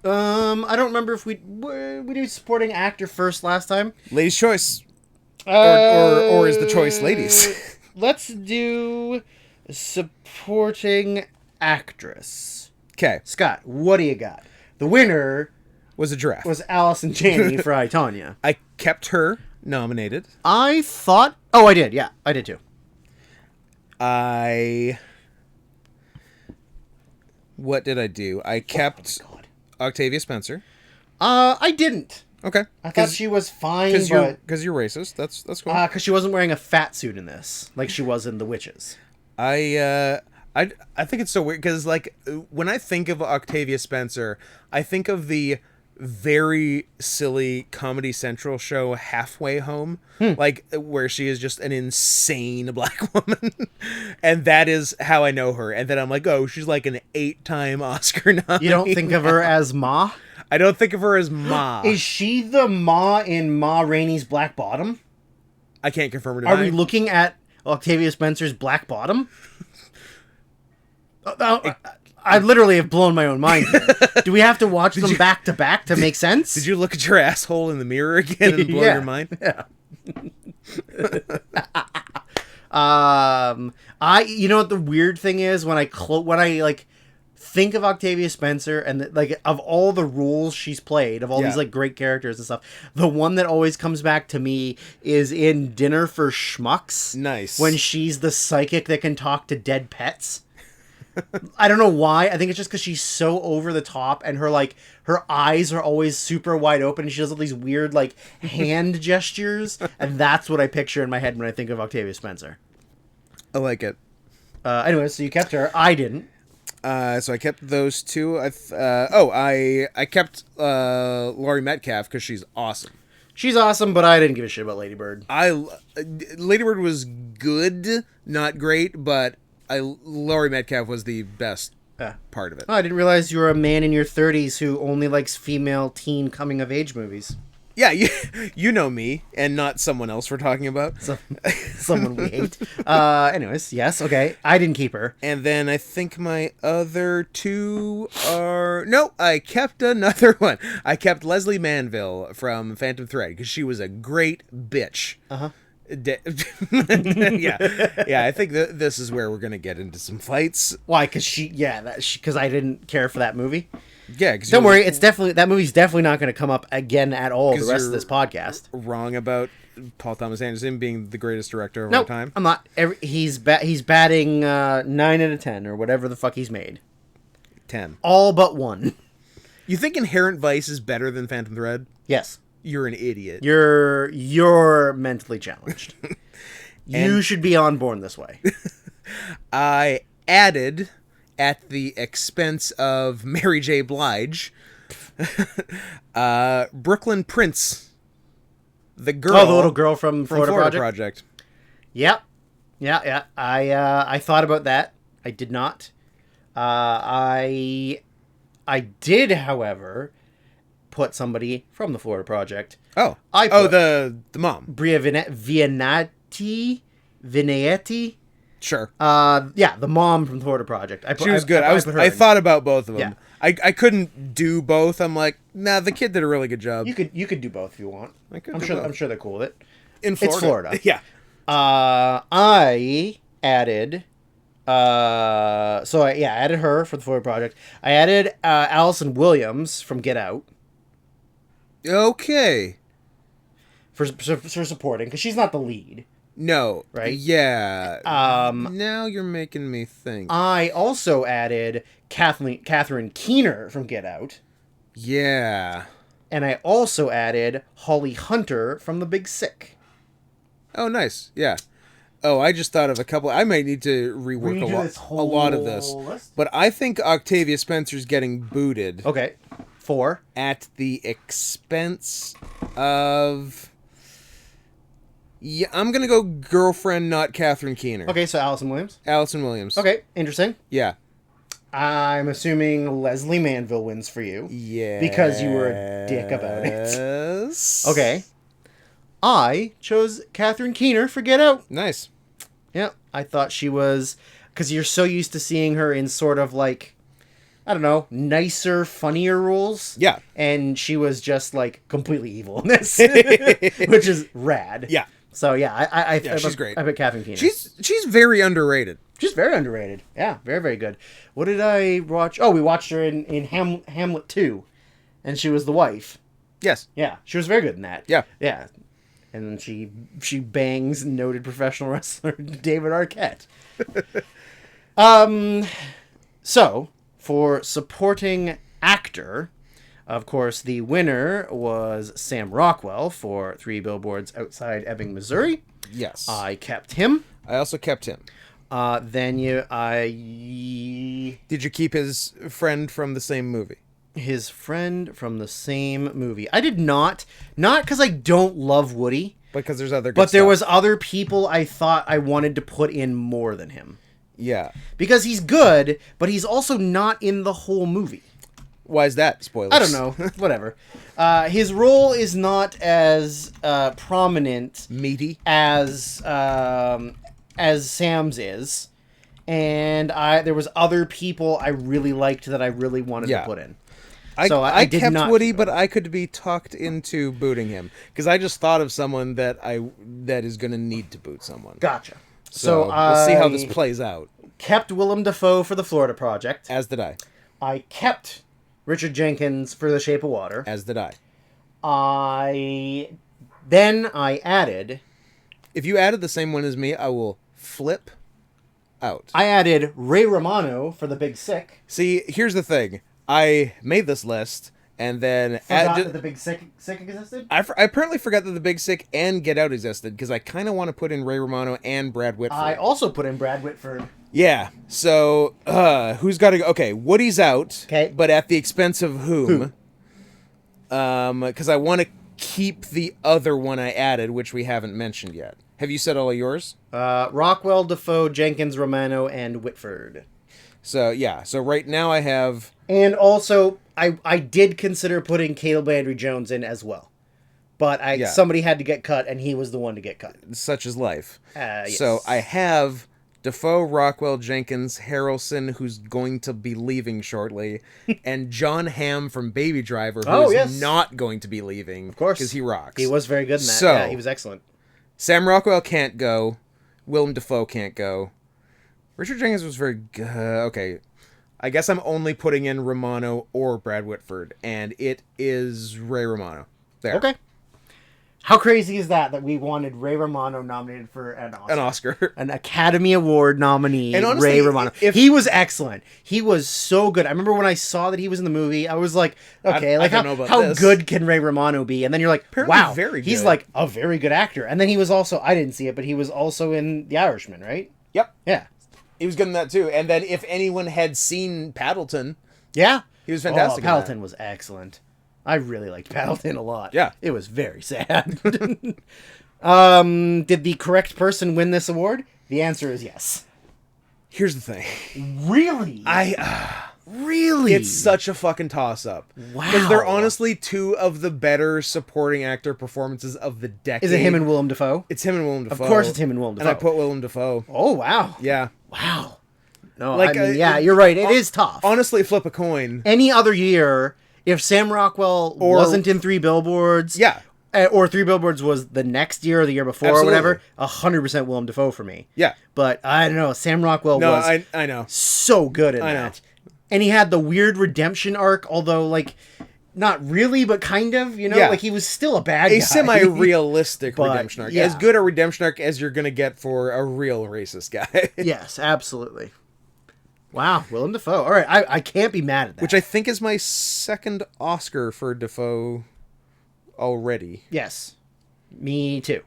I don't remember if we did supporting actor first last time. Ladies' choice, or is the choice ladies? Let's do supporting actress. Okay, Scott, what do you got? The winner was a giraffe. Was Allison Janney for I, Tonya. I kept her nominated. I thought... Oh, I did. Yeah, I did too. What did I do? I kept Octavia Spencer. I didn't. Okay. I thought she was fine, because you're racist. That's cool. Because she wasn't wearing a fat suit in this, like she was in The Witches. I think it's so weird, because like when I think of Octavia Spencer, I think of the very silly Comedy Central show Halfway Home, like where she is just an insane black woman, and that is how I know her. And then I'm like, oh, she's like an 8-time Oscar nominee. You don't think of her as Ma? I don't think of her as Ma. Is she the Ma in Ma Rainey's Black Bottom? I can't confirm or deny. Are we looking at Octavia Spencer's Black Bottom? I literally have blown my own mind here. Do we have to watch them back to back to make sense? Did you look at your asshole in the mirror again and blow your mind? Yeah. You know what the weird thing is, when I like think of Octavia Spencer and like of all the roles she's played, of all these like great characters and stuff, the one that always comes back to me is in Dinner for Schmucks. Nice. When she's the psychic that can talk to dead pets. I don't know why. I think it's just because she's so over the top, and her eyes are always super wide open, and she does all these weird like hand gestures, and that's what I picture in my head when I think of Octavia Spencer. I like it. Anyway, so you kept her. I didn't. So I kept those two. I kept Laurie Metcalf because she's awesome. She's awesome, but I didn't give a shit about Lady Bird. Lady Bird was good, not great, but Laurie Metcalf was the best part of it. Oh, I didn't realize you were a man in your 30s who only likes female teen coming-of-age movies. Yeah, you know me, and not someone else we're talking about. Someone we hate. Anyways, yes, okay. I didn't keep her. And then I think my other two are... No, I kept another one. I kept Leslie Manville from Phantom Thread, because she was a great bitch. Uh-huh. Yeah, I think this is where we're gonna get into some fights. Why? Because because I didn't care for that movie. Yeah, because Don't worry, that movie's definitely not going to come up again at all the 'Cause rest of you're this podcast. wrong about Paul Thomas Anderson being the greatest director of No, all time. I'm not. He's batting 9 out of 10 or whatever the fuck he's made. 10. All but one. You think Inherent Vice is better than Phantom Thread? Yes. You're an idiot. You're mentally challenged. You should be on board this way. I added, at the expense of Mary J. Blige, Brooklyn Prince, the girl. Oh, the little girl from Florida Project. Yep. Yeah. I thought about that. I did not. I did, however, put somebody from the Florida Project. Oh. I put the mom. Bria Vinetti. Sure. Yeah, the mom from the Florida Project. She was good. I thought about both of them. Yeah. I couldn't do both. I'm like, nah, the kid did a really good job. You could do both if you want. I'm sure they're cool with it. In Florida. It's Florida. Yeah. I added I added her for the Florida Project. I added Allison Williams from Get Out. Okay. For supporting, because she's not the lead. No. Right? Yeah. Now you're making me think. I also added Catherine Keener from Get Out. Yeah. And I also added Holly Hunter from The Big Sick. Oh, nice. Yeah. Oh, I just thought of a couple. I might need to rework a lot of this. List? But I think Octavia Spencer's getting booted. Okay. 4. At the expense of... Yeah, I'm going to go girlfriend, not Catherine Keener. Okay, so Allison Williams. Allison Williams. Okay, interesting. Yeah. I'm assuming Leslie Manville wins for you. Yeah. Because you were a dick about it. Yes. Okay. I chose Catherine Keener for Get Out. Nice. Yeah, I thought she was... Because you're so used to seeing her in sort of like... I don't know, nicer, funnier roles. Yeah. And she was just like completely evil in this. Which is rad. Yeah. So yeah, she's great. I bet Catherine Keener. She's very underrated. She's very underrated. Yeah, very, very good. What did I watch? Oh, we watched her in Hamlet 2. And she was the wife. Yes. Yeah, she was very good in that. Yeah. Yeah. And then she bangs noted professional wrestler David Arquette. So, for supporting actor, of course, the winner was Sam Rockwell for 3 Billboards Outside Ebbing, Missouri. Yes. I kept him. I also kept him. Then Did you keep his friend from the same movie? His friend from the same movie. I did not. Not because I don't love Woody. Because there's other good But there stuff. was other people I thought I wanted to put in more than him. Yeah. Because he's good, but he's also not in the whole movie. Why is that? Spoilers. I don't know. Whatever. His role is not as prominent, meaty as Sam's is, and there was other people I really liked that I really wanted to put in. I did kept not Woody, but I could be talked into booting him because I just thought of someone that is going to need to boot someone. Gotcha. So we'll see how this plays out. Kept Willem Dafoe for the Florida Project. As did I. I kept Richard Jenkins for The Shape of Water. As did I. Then I added... If you added the same one as me, I will flip out. I added Ray Romano for The Big Sick. See, here's the thing. I made this list, and then... Forgot that The Big Sick existed? I apparently forgot that The Big Sick and Get Out existed, because I kind of want to put in Ray Romano and Brad Whitford. I also put in Brad Whitford. Yeah, so, who's got to go? Okay, Woody's out, okay, but at the expense of whom? Because I want to keep the other one I added, which we haven't mentioned yet. Have you said all of yours? Rockwell, Dafoe, Jenkins, Romano, and Whitford. So, yeah. So, right now I have... And also, I did consider putting Caleb Landry Jones in as well. But somebody had to get cut, and he was the one to get cut. Such is life. Yes. So, I have Dafoe, Rockwell, Jenkins, Harrelson, who's going to be leaving shortly, and John Hamm from Baby Driver, who is not going to be leaving. Of course. Because he rocks. He was very good in that. So, yeah, he was excellent. Sam Rockwell can't go. Willem Dafoe can't go. Richard Jenkins was very good. Okay. I guess I'm only putting in Romano or Brad Whitford, and it is Ray Romano. There. Okay. How crazy is that we wanted Ray Romano nominated for an Oscar? An Oscar. An Academy Award nominee, And honestly, Ray Romano. He was excellent. He was so good. I remember when I saw that he was in the movie, I was like, okay, like how good can Ray Romano be? And then you're like, apparently wow, very good. He's like a very good actor. And then he was also, I didn't see it, but he was also in The Irishman, right? Yep. Yeah. He was good in that too. And then if anyone had seen Paddleton, yeah, he was fantastic. Paddleton was excellent. I really liked Paddleton a lot. Yeah. It was very sad. Did the correct person win this award? The answer is yes. Here's the thing. Really? Really? It's such a fucking toss-up. Wow. Because they're honestly two of the better supporting actor performances of the decade. Is it him and Willem Dafoe? It's him and Willem Dafoe. Of course it's him and Willem Dafoe. And I put Willem Dafoe. Oh, wow. Yeah. Wow. No, like, I mean, yeah, you're right. It is tough. Honestly, flip a coin. Any other year, if Sam Rockwell wasn't in Three Billboards... Yeah. Or Three Billboards was the next year or the year before Absolutely. or whatever, 100% Willem Dafoe for me. Yeah. But I don't know. Sam Rockwell was I know. so good in that. Know. And he had the weird redemption arc, although, like, not really, but kind of, you know? Yeah. Like, he was still a bad guy. A semi-realistic redemption arc. Yeah. As good a redemption arc as you're going to get for a real racist guy. Yes, absolutely. Wow, Willem Dafoe. All right, I can't be mad at that. Which I think is my second Oscar for Dafoe already. Yes. Me too.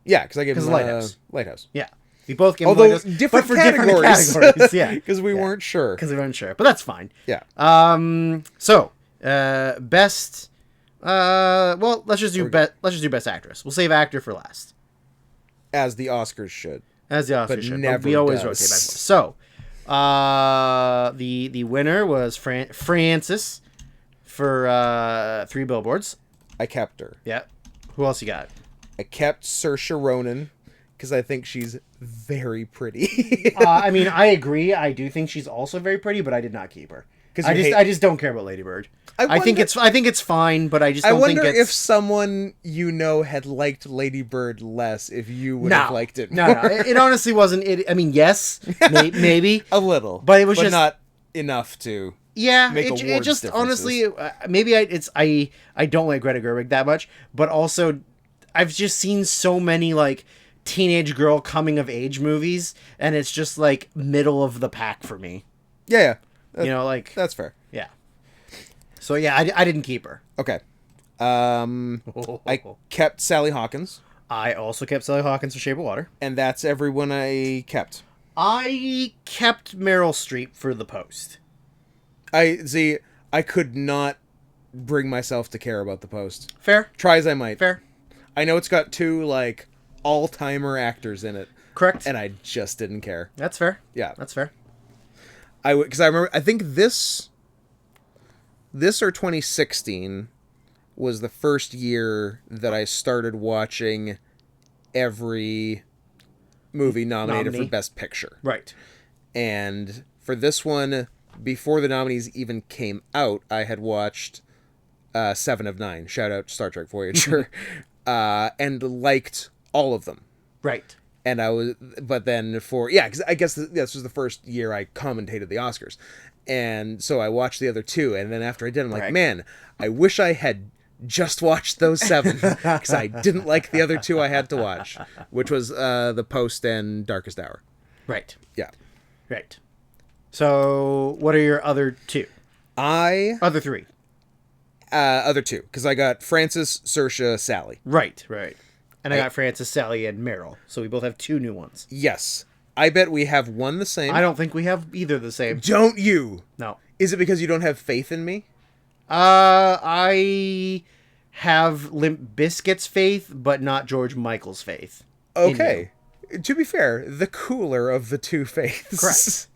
Yeah, because I gave him Lighthouse. Yeah. We both gave him Although Lighthouse, different but for categories. different categories. Yeah. Because we weren't sure. Because we weren't sure. But that's fine. Yeah. So, best... well, let's just do best actress. We'll save actor for last. As the Oscars should. As the Oscars but should. Never but we always does. rotate back and forth. So, the winner was Frances for Three Billboards. I kept her. Yeah. Who else you got? I kept Saoirse Ronan because I think she's very pretty. I mean, I agree. I do think she's also very pretty, but I did not keep her. I just don't care about Lady Bird. I think it's fine, but I just don't think it's... I wonder if someone you know had liked Lady Bird less, if you would have liked it more. No. It honestly wasn't... I mean, yes, maybe. A little. But it was just... not enough to... Yeah, make it just differences. Honestly, maybe I don't like Greta Gerwig that much, but also I've just seen so many like teenage girl coming of age movies, and it's just like middle of the pack for me. Yeah. You know, like that's fair. Yeah. So yeah, I didn't keep her. Okay. I kept Sally Hawkins. I also kept Sally Hawkins for Shape of Water, and that's everyone I kept. I kept Meryl Streep for The Post. I could not bring myself to care about The Post. Fair. Try as I might. Fair. I know it's got two, like, all-timer actors in it. Correct. And I just didn't care. That's fair. Yeah. That's fair. Because I remember, I think this or 2016 was the first year that I started watching every movie nominated for Best Picture. Right. And for this one... Before the nominees even came out, I had watched 7 of 9. Shout out Star Trek Voyager. And liked all of them. Right. And because I guess this was the first year I commentated the Oscars. And so I watched the other 2. And then after I did, I'm like, man, I wish I had just watched those 7. Because I didn't like the other 2 I had to watch. Which was The Post and Darkest Hour. Right. Yeah. Right. So, what are your other 2? Other 3. Other 2, because I got Frances, Saoirse, Sally. Right. And I got Frances, Sally, and Meryl. So we both have 2 new ones. Yes. I bet we have one the same. I don't think we have either the same. Don't you? No. Is it because you don't have faith in me? I have Limp Bizkit's faith, but not George Michael's faith. Okay. To be fair, the cooler of the 2 faiths. Correct.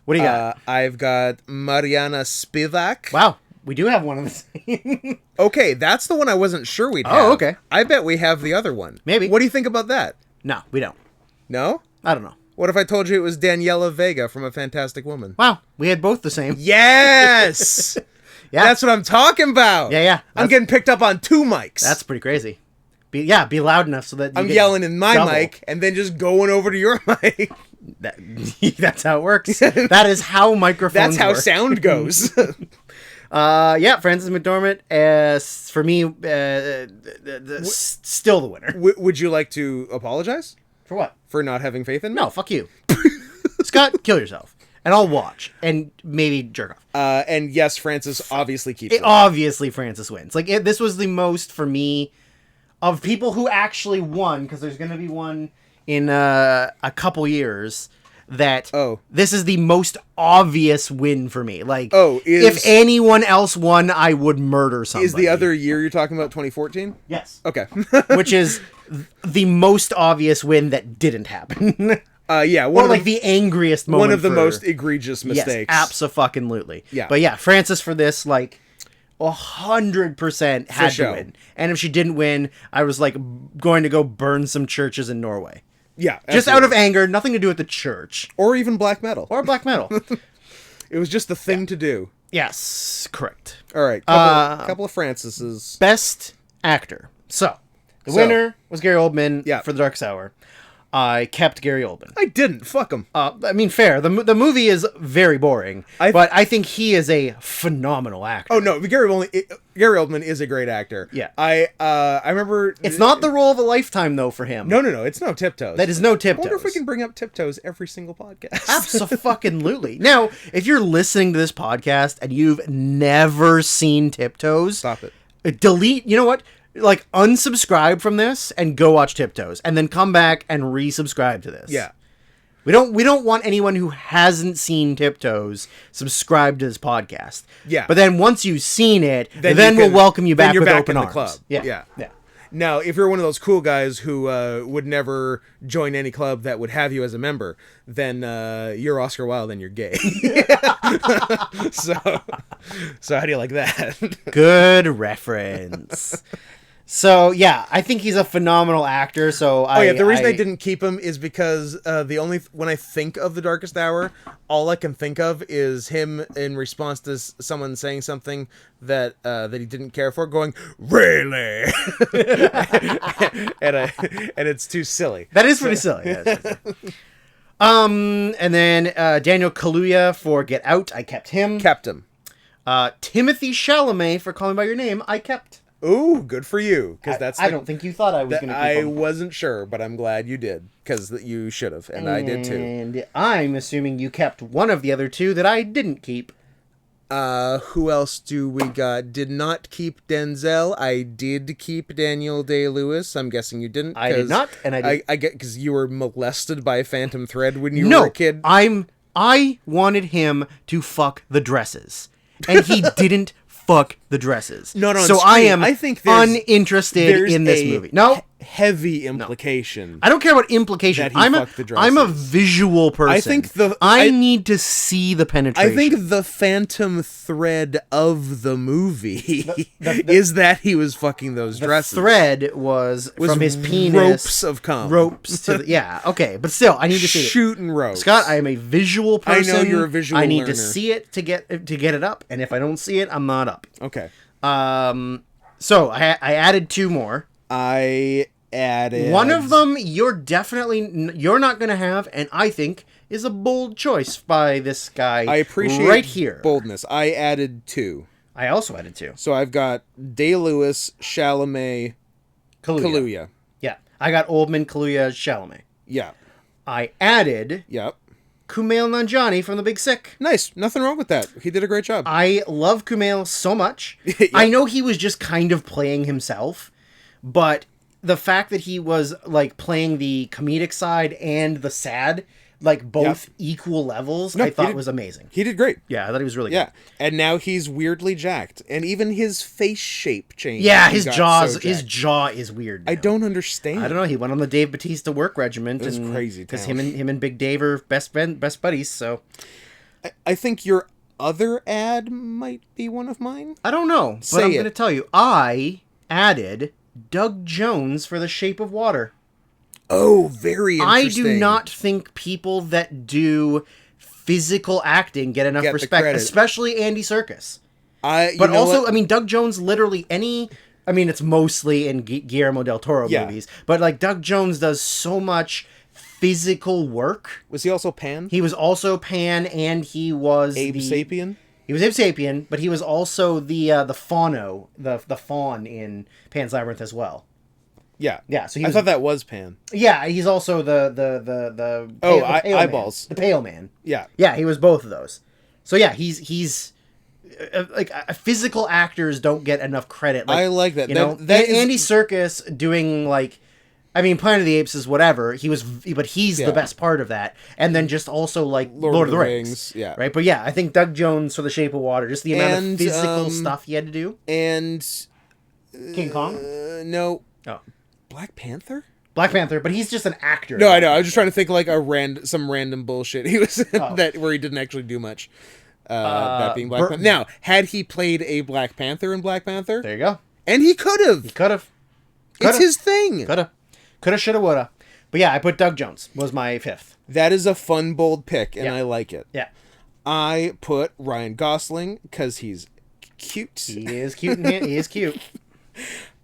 What do you got? I've got Mariana Spivak. Wow, we do have one of the same. Okay, that's the one I wasn't sure we'd have. Oh, okay. I bet we have the other one. Maybe. What do you think about that? No, we don't. No? I don't know. What if I told you it was Daniela Vega from A Fantastic Woman? Wow, we had both the same. Yes! Yeah. That's what I'm talking about. Yeah. I'm getting picked up on 2 mics. That's pretty crazy. Be loud enough so that I'm yelling in my mic and then just going over to your mic. That's how it works. That is how microphones That's how work. sound goes. Frances McDormand, for me, still the winner. Would you like to apologize For what? for not having faith in me? No, fuck you. Scott, kill yourself. And I'll watch. And maybe jerk off. And yes, Francis obviously keeps it. Obviously, Francis wins. Like, this was the most, for me, of people who actually won, because there's going to be one in a couple years, that this is the most obvious win for me. Like, if anyone else won, I would murder somebody. Is the other year you're talking about 2014? Yes. Okay. Which is the most obvious win that didn't happen. Yeah. The angriest moment. One of the most egregious mistakes. Yes, abso-fucking-lutely. Yeah. But yeah, Frances for this, 100% had to win. And if she didn't win, I was going to go burn some churches in Norway. Yeah. Absolutely. Just out of anger, nothing to do with the church. Or even black metal. It was just the thing to do. Yes, correct. All right. Couple of Francis's. Best actor. So, the winner was Gary Oldman for The Darkest Hour. I kept Gary Oldman. I didn't. Fuck him. Fair. The movie is very boring, but I think he is a phenomenal actor. Oh no, Gary Oldman is a great actor. Yeah. I remember. It's not the role of a lifetime though for him. No. It's no Tiptoes. That is no Tiptoes. I wonder if we can bring up Tiptoes every single podcast. Absolutely. Now, if you're listening to this podcast and you've never seen Tiptoes, stop it. Delete. You know what? Unsubscribe from this and go watch Tiptoes, and then come back and resubscribe to this. Yeah. We don't want anyone who hasn't seen Tiptoes subscribe to this podcast. Yeah. But then once you've seen it, then we'll welcome you back with open arms. Club. Yeah. Now, if you're one of those cool guys who would never join any club that would have you as a member, then you're Oscar Wilde and you're gay. So how do you like that? Good reference. So yeah, I think he's a phenomenal actor. So the reason I didn't keep him is because when I think of The Darkest Hour, all I can think of is him in response to someone saying something that he didn't care for, going really, and it's too silly. That is pretty silly. And then Daniel Kaluuya for Get Out, I kept him. Kept him. Timothy Chalamet for Call Me by Your Name, I kept. Ooh, good for you. Because I don't think you thought I was going to keep him. I wasn't sure, but I'm glad you did, because you should have, and I did too. And I'm assuming you kept one of the other two that I didn't keep. Who else do we got? Did not keep Denzel. I did keep Daniel Day-Lewis. I'm guessing you didn't. I did not, and I did. I get because you were molested by a Phantom Thread when you were a kid. I wanted him to fuck the dresses, and he didn't fuck the dresses. No. So I am uninterested in this movie. No. Heavy implication. No. I don't care about implication. I'm a visual person. I need to see the penetration. I think the Phantom Thread of the movie is that he was fucking those dresses. The thread was from his penis. Ropes of cum. Ropes to okay, but still, I need to see it. Shooting ropes. Scott, I am a visual person. I know you're a visual I need learner. to see it to get it up, and if I don't see it, I'm not up. Okay. So I added two more. I added one of them. You're not going to have, and I think is a bold choice by this guy. I appreciate right here boldness. I added two. I also added two. So I've got Day-Lewis, Chalamet, Kaluuya. Yeah, I got Oldman, Kaluuya, Chalamet. Yeah, I added. Yep. Kumail Nanjiani from The Big Sick. Nice. Nothing wrong with that. He did a great job. I love Kumail so much. Yep. I know he was just kind of playing himself, but the fact that he was playing the comedic side and the sad, both equal levels, I thought was amazing. He did great. Yeah, I thought he was really good. Yeah, and now he's weirdly jacked, and even his face shape changed. Yeah, his jaw is weird now. I don't understand. I don't know. He went on the Dave Bautista work regiment. It was crazy because him and Big Dave are best buddies. So I think your other ad might be one of mine. I don't know, but I'm going to tell you. I added Doug Jones for The Shape of Water. Oh, very interesting. I do not think people that do physical acting get enough respect, especially Andy Serkis. Doug Jones literally it's mostly in Guillermo del Toro movies, but Doug Jones does so much physical work. Was he also Pan? He was also Pan, and he was Abe Sapien? He was Abe Sapien, but he was also the fauno, the faun in Pan's Labyrinth as well. Yeah. Yeah, so I thought that was Pan. Yeah, he's also the pale eyeballs. Man, the pale man. Yeah. Yeah, he was both of those. So yeah, he's like physical actors don't get enough credit. Like, I like that. You know, Andy Serkis doing like, I mean, Planet of the Apes is whatever. But he's the best part of that. And then just also like Lord of the Rings. Yeah. Right. But yeah, I think Doug Jones for The Shape of Water, just the amount of physical stuff he had to do. And King Kong? No. Oh. Black Panther? Black Panther, but he's just an actor. No, I know. I was just trying to think like some random bullshit he was where he didn't actually do much. That being Black Panther. Now, had he played a Black Panther in Black Panther? There you go. And he could have. It's his thing. Coulda, shoulda, woulda. But yeah, I put Doug Jones was my 5th. That is a fun, bold pick, and I like it. Yeah. I put Ryan Gosling because he's cute. He is cute. He is cute.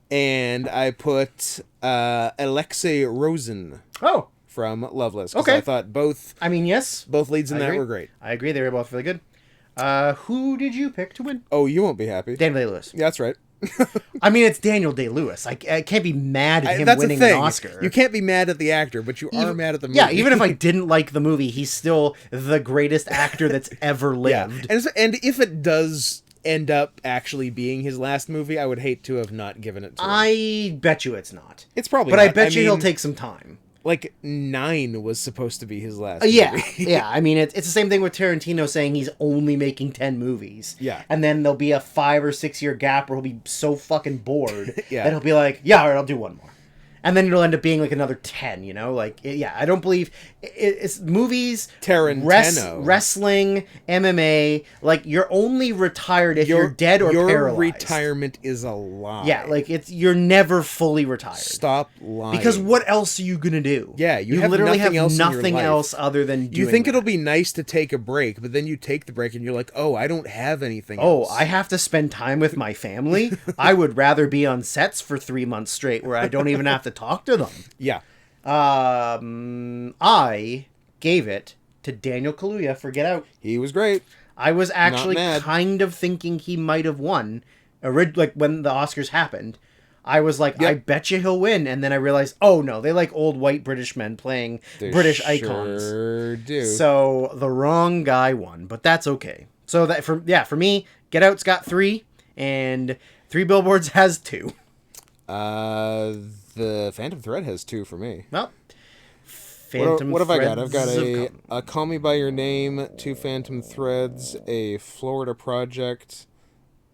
And I put Alexei Rosen. Oh. From Loveless. Okay. I thought both. I mean, yes. Both leads in that were great. I agree. They were both really good. Who did you pick to win? Oh, you won't be happy. Daniel Day-Lewis. Yeah, that's right. I mean, it's Daniel Day-Lewis. I can't be mad at him winning an Oscar. You can't be mad at the actor, but you are mad at the movie. Yeah, even if I didn't like the movie, he's still the greatest actor that's ever lived. Yeah. And if it does end up actually being his last movie, I would hate to have not given it to him. I bet you it's not. It's probably but not. I bet you he'll take some time. Like 9 was supposed to be his last movie. Yeah. I mean, it's the same thing with Tarantino saying he's only making 10 movies. Yeah. And then there'll be a 5 or 6 year gap where he'll be so fucking bored that he'll be like, yeah, all right, I'll do one more. And then it'll end up being like another 10, you know? Like, I don't believe... It's movies, wrestling, MMA. Like, you're only retired if you're dead or paralyzed. Your retirement is a lie. Yeah, like, you're never fully retired. Stop lying. Because what else are you going to do? Yeah, you have literally nothing have else nothing in your life. else other than doing You think that. it'll be nice to take a break, but then you take the break and you're like, oh, I don't have anything else. Oh, I have to spend time with my family? I would rather be on sets for 3 months straight where I don't even have to talk to them. Yeah. I gave it to Daniel Kaluuya for Get Out. He was great. I was actually kind of thinking he might have won. Like when the Oscars happened, I was like, I bet you he'll win. And then I realized, oh no, they like old white British men playing British icons. Sure do. So the wrong guy won, but that's okay. So that for me, Get Out's got 3, and 3 Billboards has 2. The Phantom Thread has 2 for me. Well, what have I got? I've got a Call Me By Your Name, 2 Phantom Threads, a Florida Project,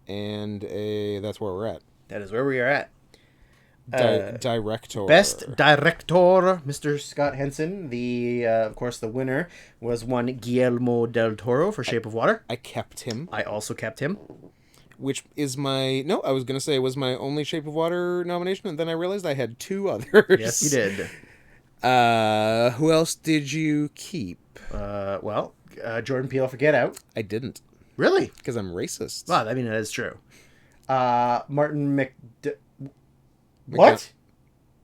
and a That's Where We're At. That is where we are at. Director. Best Director, Mr. Scott Henson. Of course, the winner was one Guillermo del Toro for Shape of Water. I kept him. I also kept him. Which is I was going to say was my only Shape of Water nomination, and then I realized I had 2 others. Yes, you did. Who else did you keep? Jordan Peele for Get Out. I didn't. Really? Because I'm racist. Well, I mean, that is true. Martin What?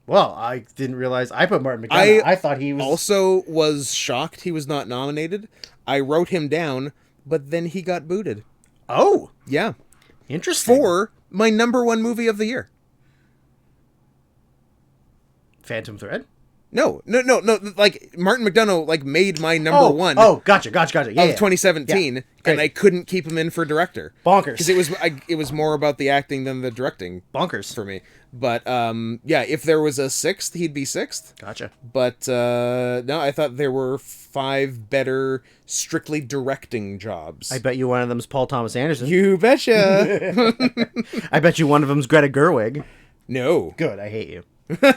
Well, I didn't realize I put Martin McDonagh. I thought he was... also was shocked he was not nominated. I wrote him down, but then he got booted. Oh! Yeah. Interesting. For my number 1 movie of the year. Phantom Thread? No. Like, Martin McDonagh, made my number 1. Oh, gotcha. Yeah, of 2017, and I couldn't keep him in for director. Bonkers. Because it was more about the acting than the directing. Bonkers. For me. But, if there was a 6th, he'd be 6th. Gotcha. But, no, I thought there were 5 better strictly directing jobs. I bet you one of them's Paul Thomas Anderson. You betcha. I bet you one of them's Greta Gerwig. No. Good, I hate you.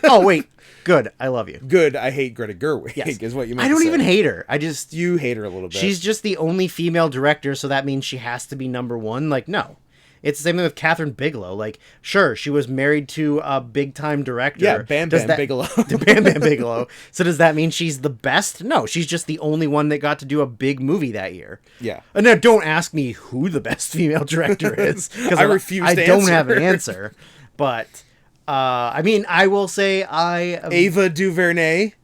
Oh, wait. Good, I love you. Good, I hate Greta Gerwig, is what you meant I don't even hate her. You hate her a little bit. She's just the only female director, so that means she has to be number 1? Like, no. It's the same thing with Catherine Bigelow. Like, sure, she was married to a big-time director. Yeah, Bam Bigelow. Bam Bam Bigelow. So does that mean she's the best? No, she's just the only one that got to do a big movie that year. Yeah. And now don't ask me who the best female director is. Because I refuse to answer. I don't have an answer. But, I mean, I will say Ava DuVernay.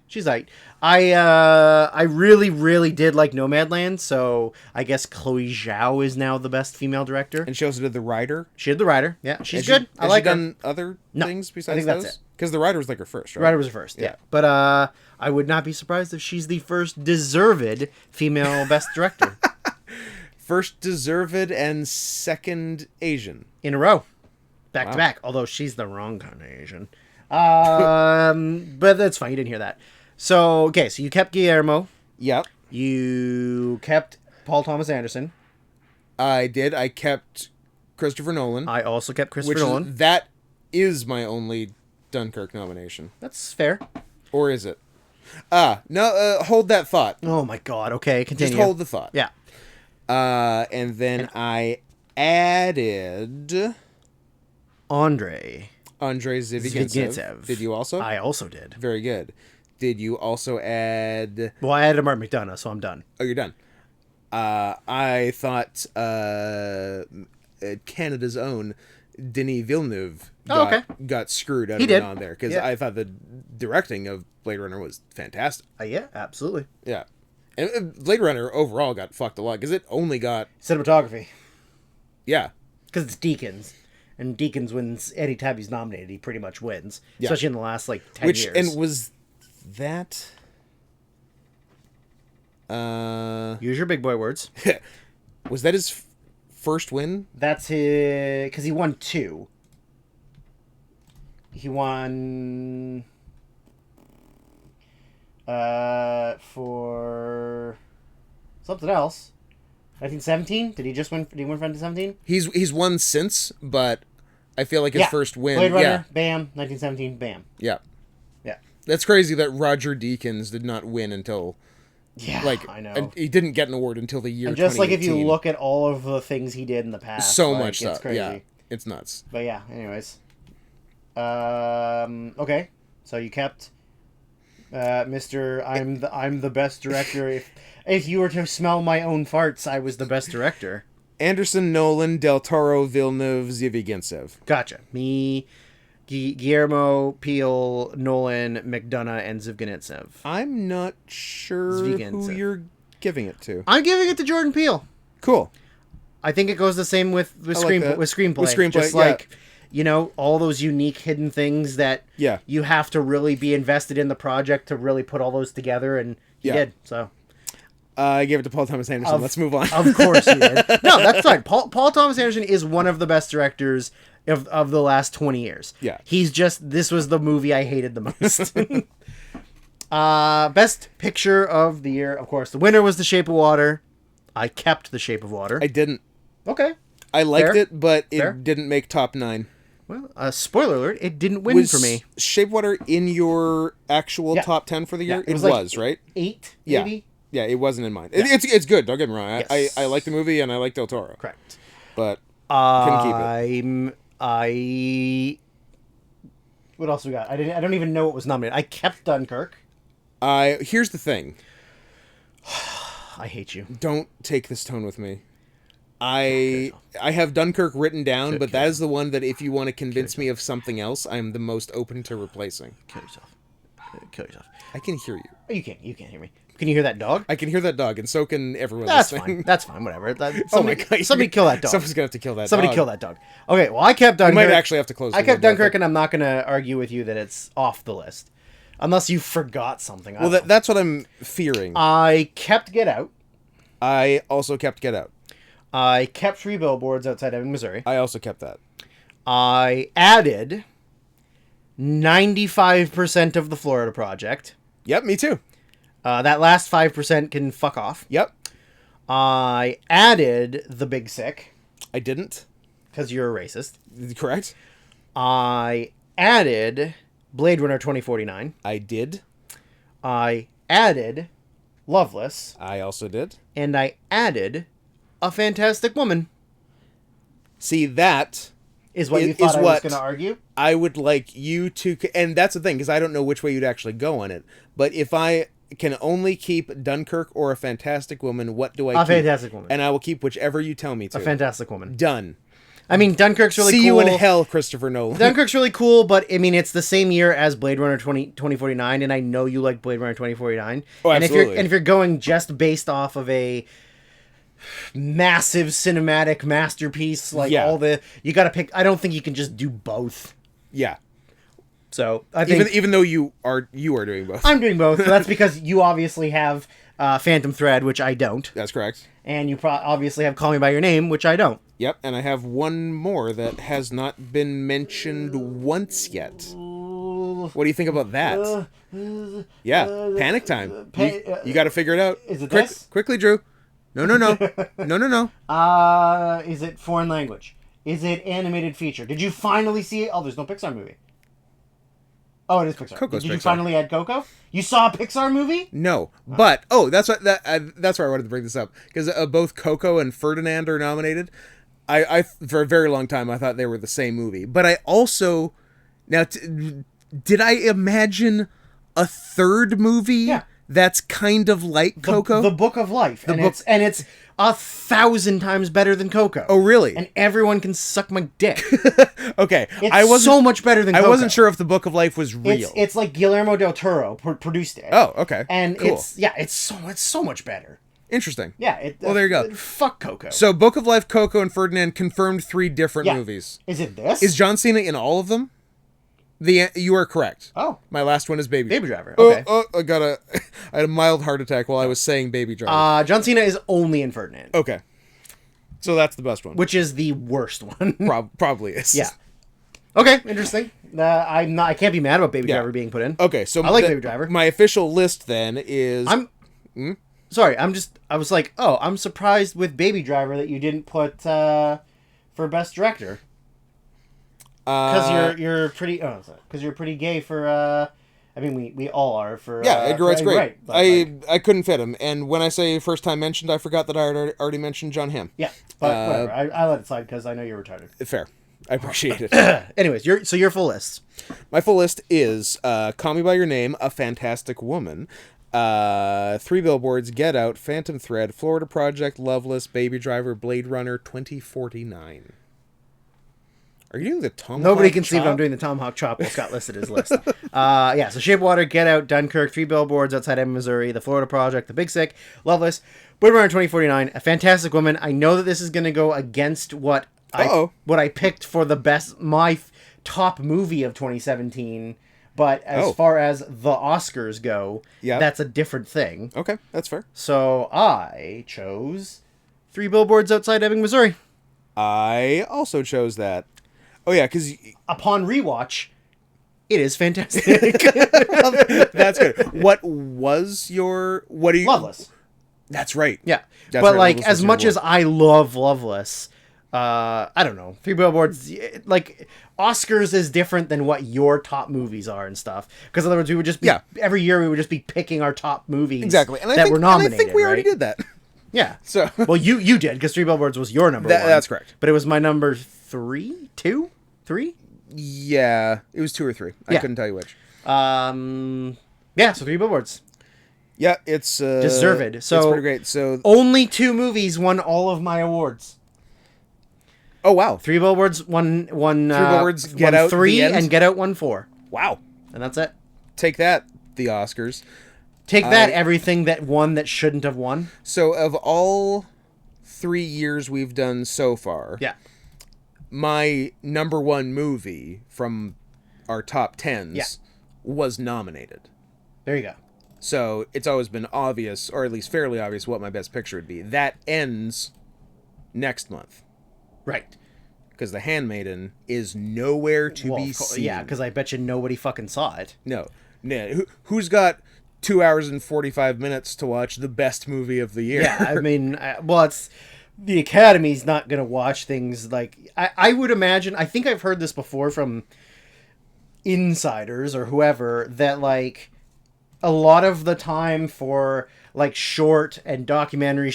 she's right. I really, really did like Nomadland, so I guess Chloe Zhao is now the best female director. And she also did The Rider. She did The Rider. Yeah, she's Has good. She, I like she her. done other things besides I think those? that's it. Because The Rider was like her first, right? The Rider was her first, yeah. But I would not be surprised if she's the first deserved female best director. First deserved and second Asian. In a row. Back to back. Although she's the wrong kind of Asian. But that's fine. You didn't hear that. So, okay. So you kept Guillermo. Yep. You kept Paul Thomas Anderson. I did. I kept Christopher Nolan. I also kept Christopher Nolan. That is my only Dunkirk nomination. That's fair. Or is it? No, hold that thought. Oh my god. Okay, continue. Just hold the thought. Yeah. And then I added Andrei Zvygintsev. Did you also? I also did. Very good. Did you also add... Well, I added Mark McDonough, so I'm done. Oh, you're done. I thought Canada's own Denis Villeneuve got screwed out of it on there. Because I thought the directing of Blade Runner was fantastic. Yeah, absolutely. Yeah. And Blade Runner overall got fucked a lot because it only got... Cinematography. Yeah. Because it's Deakins. And Deakins wins, anytime he's nominated, he pretty much wins. Yeah. Especially in the last, 10 years. And was that... Use your big boy words. Was that his first win? That's his... Because he won 2. He won... for... something else. 1917? Did he just win? Did he win for 1917? He's won since, but I feel like his first win. Blade Runner, bam. 1917, bam. Yeah. Yeah. That's crazy that Roger Deakins did not win until... I know. And he didn't get an award until the year 2018. Just if you look at all of the things he did in the past. So much stuff. It's crazy. Yeah. It's nuts. But yeah, anyways. Okay. So you kept Mr. I'm the best director. If you were to smell my own farts, I was the best director. Anderson, Nolan, Del Toro, Villeneuve, Zvygintsev. Gotcha. Me, Guillermo, Peele, Nolan, McDonough, and Zvygintsev. I'm not sure who you're giving it to. I'm giving it to Jordan Peele. Cool. I think it goes the same with screenplay. With screenplay, just all those unique hidden things that you have to really be invested in the project to really put all those together, and he did. So I gave it to Paul Thomas Anderson. Let's move on. Of course he did. No, that's fine. Paul Thomas Anderson is one of the best directors of the last 20 years. Yeah. This was the movie I hated the most. Best picture of the year, of course. The winner was The Shape of Water. I kept The Shape of Water. I didn't. Okay. I liked it, but it didn't make top 9. Well, spoiler alert, it didn't win for me. Shape of Water in your actual top 10 for the year? It was right? 8, maybe? Yeah, it wasn't in mine. Yeah. It's good, don't get me wrong. Yes. I like the movie and I like Del Toro. Correct. But couldn't keep it. What else we got? I don't even know what was nominated. I kept Dunkirk. Here's the thing. I hate you. Don't take this tone with me. I have Dunkirk written down, but that is the one that if you want to convince me of something else, I'm the most open to replacing. Kill yourself. Kill yourself. I can hear you. You can't hear me. Can you hear that dog? I can hear that dog, and so can everyone listening. Fine. That's fine. Whatever. Somebody kill that dog. Someone's gonna have to kill that dog. Somebody kill that dog. Okay. Well, I kept Dunkirk. You might actually have to close. I kept Dunkirk, and I'm not gonna argue with you that it's off the list, unless you forgot something. Well, that's what I'm fearing. I kept Get Out. I also kept Get Out. I kept 3 Billboards Outside Ebbing, Missouri. I also kept that. I added 95% of the Florida Project. Yep, me too. That last 5% can fuck off. Yep. I added The Big Sick. I didn't. Because you're a racist. Correct. I added Blade Runner 2049. I did. I added Loveless. I also did. And I added A Fantastic Woman. See, that is what you thought I was going to argue? I would like you to... And that's the thing, because I don't know which way you'd actually go on it. But if I can only keep Dunkirk or A Fantastic Woman, what do I keep? A Fantastic Woman. And I will keep whichever you tell me to. A Fantastic Woman. Done. I mean, Dunkirk's really cool. See you in hell, Christopher Nolan. Dunkirk's really cool, but I mean, it's the same year as Blade Runner 2049, and I know you like Blade Runner 2049. Oh, and absolutely. if you're going just based off of a massive cinematic masterpiece, like you got to pick. I don't think you can just do both. Yeah. So I think even though you are doing both. I'm doing both. So that's because you obviously have Phantom Thread, which I don't. That's correct. And you obviously have Call Me by Your Name, which I don't. Yep, and I have one more that has not been mentioned once yet. What do you think about that? Yeah, panic time. You got to figure it out. Is it this? Quickly, Drew. No. No. Is it foreign language? Is it animated feature? Did you finally see it? Oh, there's no Pixar movie. Oh, it is Pixar. Coco's Did you Pixar. finally add Coco? You saw a Pixar movie? No, but that's why I wanted to bring this up because both Coco and Ferdinand are nominated. I for a very long time I thought they were the same movie, but I also did I imagine a third movie that's kind of like Coco? The Book of Life, it's 1,000 times better than Coco. Oh, really? And everyone can suck my dick. Okay, It's so much better than Coco. I wasn't sure if the Book of Life was real. It's like Guillermo del Toro produced it. Oh, okay. And cool. it's so much better. Interesting. Yeah. Well, there you go. Fuck Coco. So, Book of Life, Coco, and Ferdinand confirmed 3 different movies. Is it this? Is John Cena in all of them? You are correct. Oh. My last one is Baby Driver. Okay. I had a mild heart attack while I was saying Baby Driver. John Cena is only in Ferdinand. Okay. So that's the best one. Which is the worst one. Probably is. Yeah. Okay, interesting. I can't be mad about Baby Driver being put in. Okay, so I like Baby Driver. My official list then is Sorry, I was like, I'm surprised with Baby Driver that you didn't put for Best Director. Because you're pretty gay for I mean we all are for Edgar Wright's great. Right, I couldn't fit him, and when I say first time mentioned, I forgot that I had already mentioned John Hamm. Yeah, but whatever. I let it slide because I know you're retarded. Fair, I appreciate it. Anyways, your full list. My full list is Call Me by Your Name, A Fantastic Woman, 3 Billboards, Get Out, Phantom Thread, Florida Project, Loveless, Baby Driver, Blade Runner 2049. Are you doing the Tomahawk Nobody can see chop? if I'm doing the Tomahawk Chop while Scott listed his list. So Shape of Water, Get Out, Dunkirk, 3 Billboards Outside Ebbing, Missouri, The Florida Project, The Big Sick, Loveless, Blade Runner 2049, A Fantastic Woman. I know that this is going to go against what I picked for my top movie of 2017, but as far as the Oscars go, that's a different thing. Okay, that's fair. So I chose 3 Billboards Outside Ebbing, Missouri. I also chose that. Oh, yeah, because upon rewatch, it is fantastic. That's good. What are you... Loveless. That's right. Yeah. That's but, right. like, as much as I love Loveless, I don't know. 3 Billboards, like, Oscars is different than what your top movies are and stuff. Because, in other words, we would just be... every year, we would just be picking our top movies that were nominated, and I think we already did that. Yeah. So well, you did, because 3 Billboards was your number one. That's correct. But it was my number 3? 2? 3? Yeah, it was 2 or 3. I couldn't tell you which. So 3 Billboards. Yeah, it's... deserved. So it's pretty great. So only 2 movies won all of my awards. Oh, wow. 3 Billboards won 3 Billboards, Get Out, 3, The End? and Get Out won 4. Wow. And that's it. Take that, the Oscars. Take that, everything that won that shouldn't have won. So, of all 3 years we've done so far, my number 1 movie from our top 10s was nominated. There you go. So, it's always been obvious, or at least fairly obvious, what my best picture would be. That ends next month. Right. Because The Handmaiden is nowhere to be seen. Yeah, because I bet you nobody fucking saw it. No. Who's got 2 hours and 45 minutes to watch the best movie of the year? Yeah, I mean, it's the Academy's not going to watch things like... I would imagine... I think I've heard this before from insiders or whoever, that, like, a lot of the time for, like, short and documentary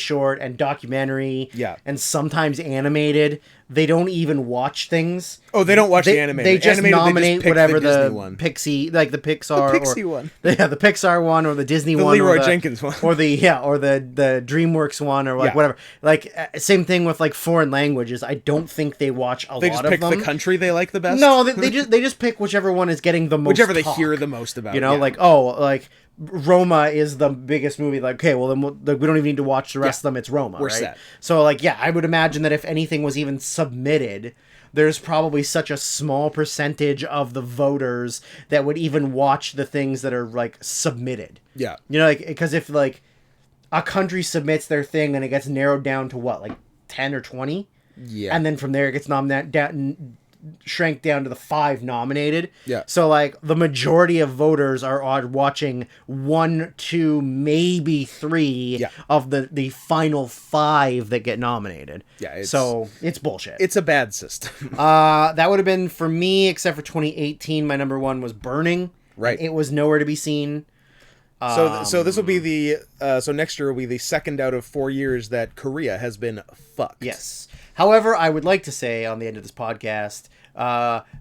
and sometimes animated, they don't even watch things. Oh, they don't watch the animated. They just animated, nominate pick whatever the Disney the one. Pixie, like the Pixar, The Pixie one. Yeah, the Pixar one or the Disney The one, Leroy or Jenkins one, or the DreamWorks one, or like whatever. Like same thing with like foreign languages. I don't think they watch a lot of them. They just pick the country they like the best. No, they just pick whichever one is getting the most. Whichever they talk. hear the most about. You know, like like Roma is the biggest movie. Like, okay, well then we don't even need to watch the rest of them. It's Roma. We're right? set. So like, yeah, I would imagine that if anything was even submitted, there's probably such a small percentage of the voters that would even watch the things that are like submitted. Yeah, you know, like because if like a country submits their thing and it gets narrowed down to what, like 10 or 20, and then from there it gets shrank down to the 5 nominated. Yeah. So like the majority of voters are watching 1, 2, maybe 3 of the final 5 that get nominated. Yeah. So it's bullshit. It's a bad system. That would have been for me, except for 2018. My number 1 was Burning. Right. It was nowhere to be seen. So this will be the so next year will be the second out of 4 years that Korea has been fucked. Yes. However, I would like to say on the end of this podcast,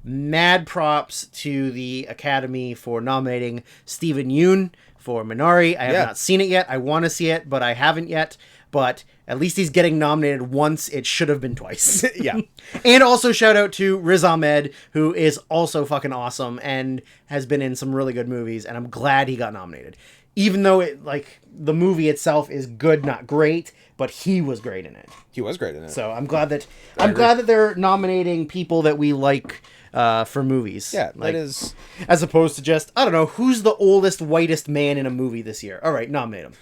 mad props to the Academy for nominating Steven Yeun for Minari. I have not seen it yet. I want to see it, but I haven't yet. But at least he's getting nominated once. It should have been twice. Yeah. And also shout out to Riz Ahmed, who is also fucking awesome and has been in some really good movies. And I'm glad he got nominated. Even though the movie itself is good, not great, but he was great in it. He was great in it. So I'm glad that they're nominating people that we like for movies. Yeah, like, that is, as opposed to just, I don't know, who's the oldest, whitest man in a movie this year? All right, nominate him.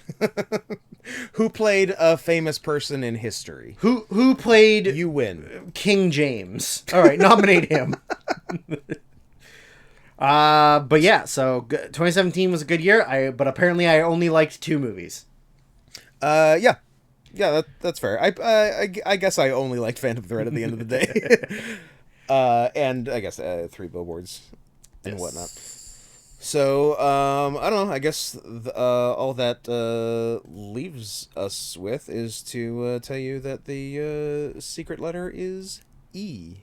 Who played a famous person in history? Who played You win. King James? All right, nominate him. But yeah, so 2017 was a good year. But apparently I only liked 2 movies. Yeah, that's fair. I guess I only liked Phantom Thread at the end of the day. And I guess 3 Billboards and whatnot. So I don't know. I guess all that leaves us with is to tell you that the secret letter is E.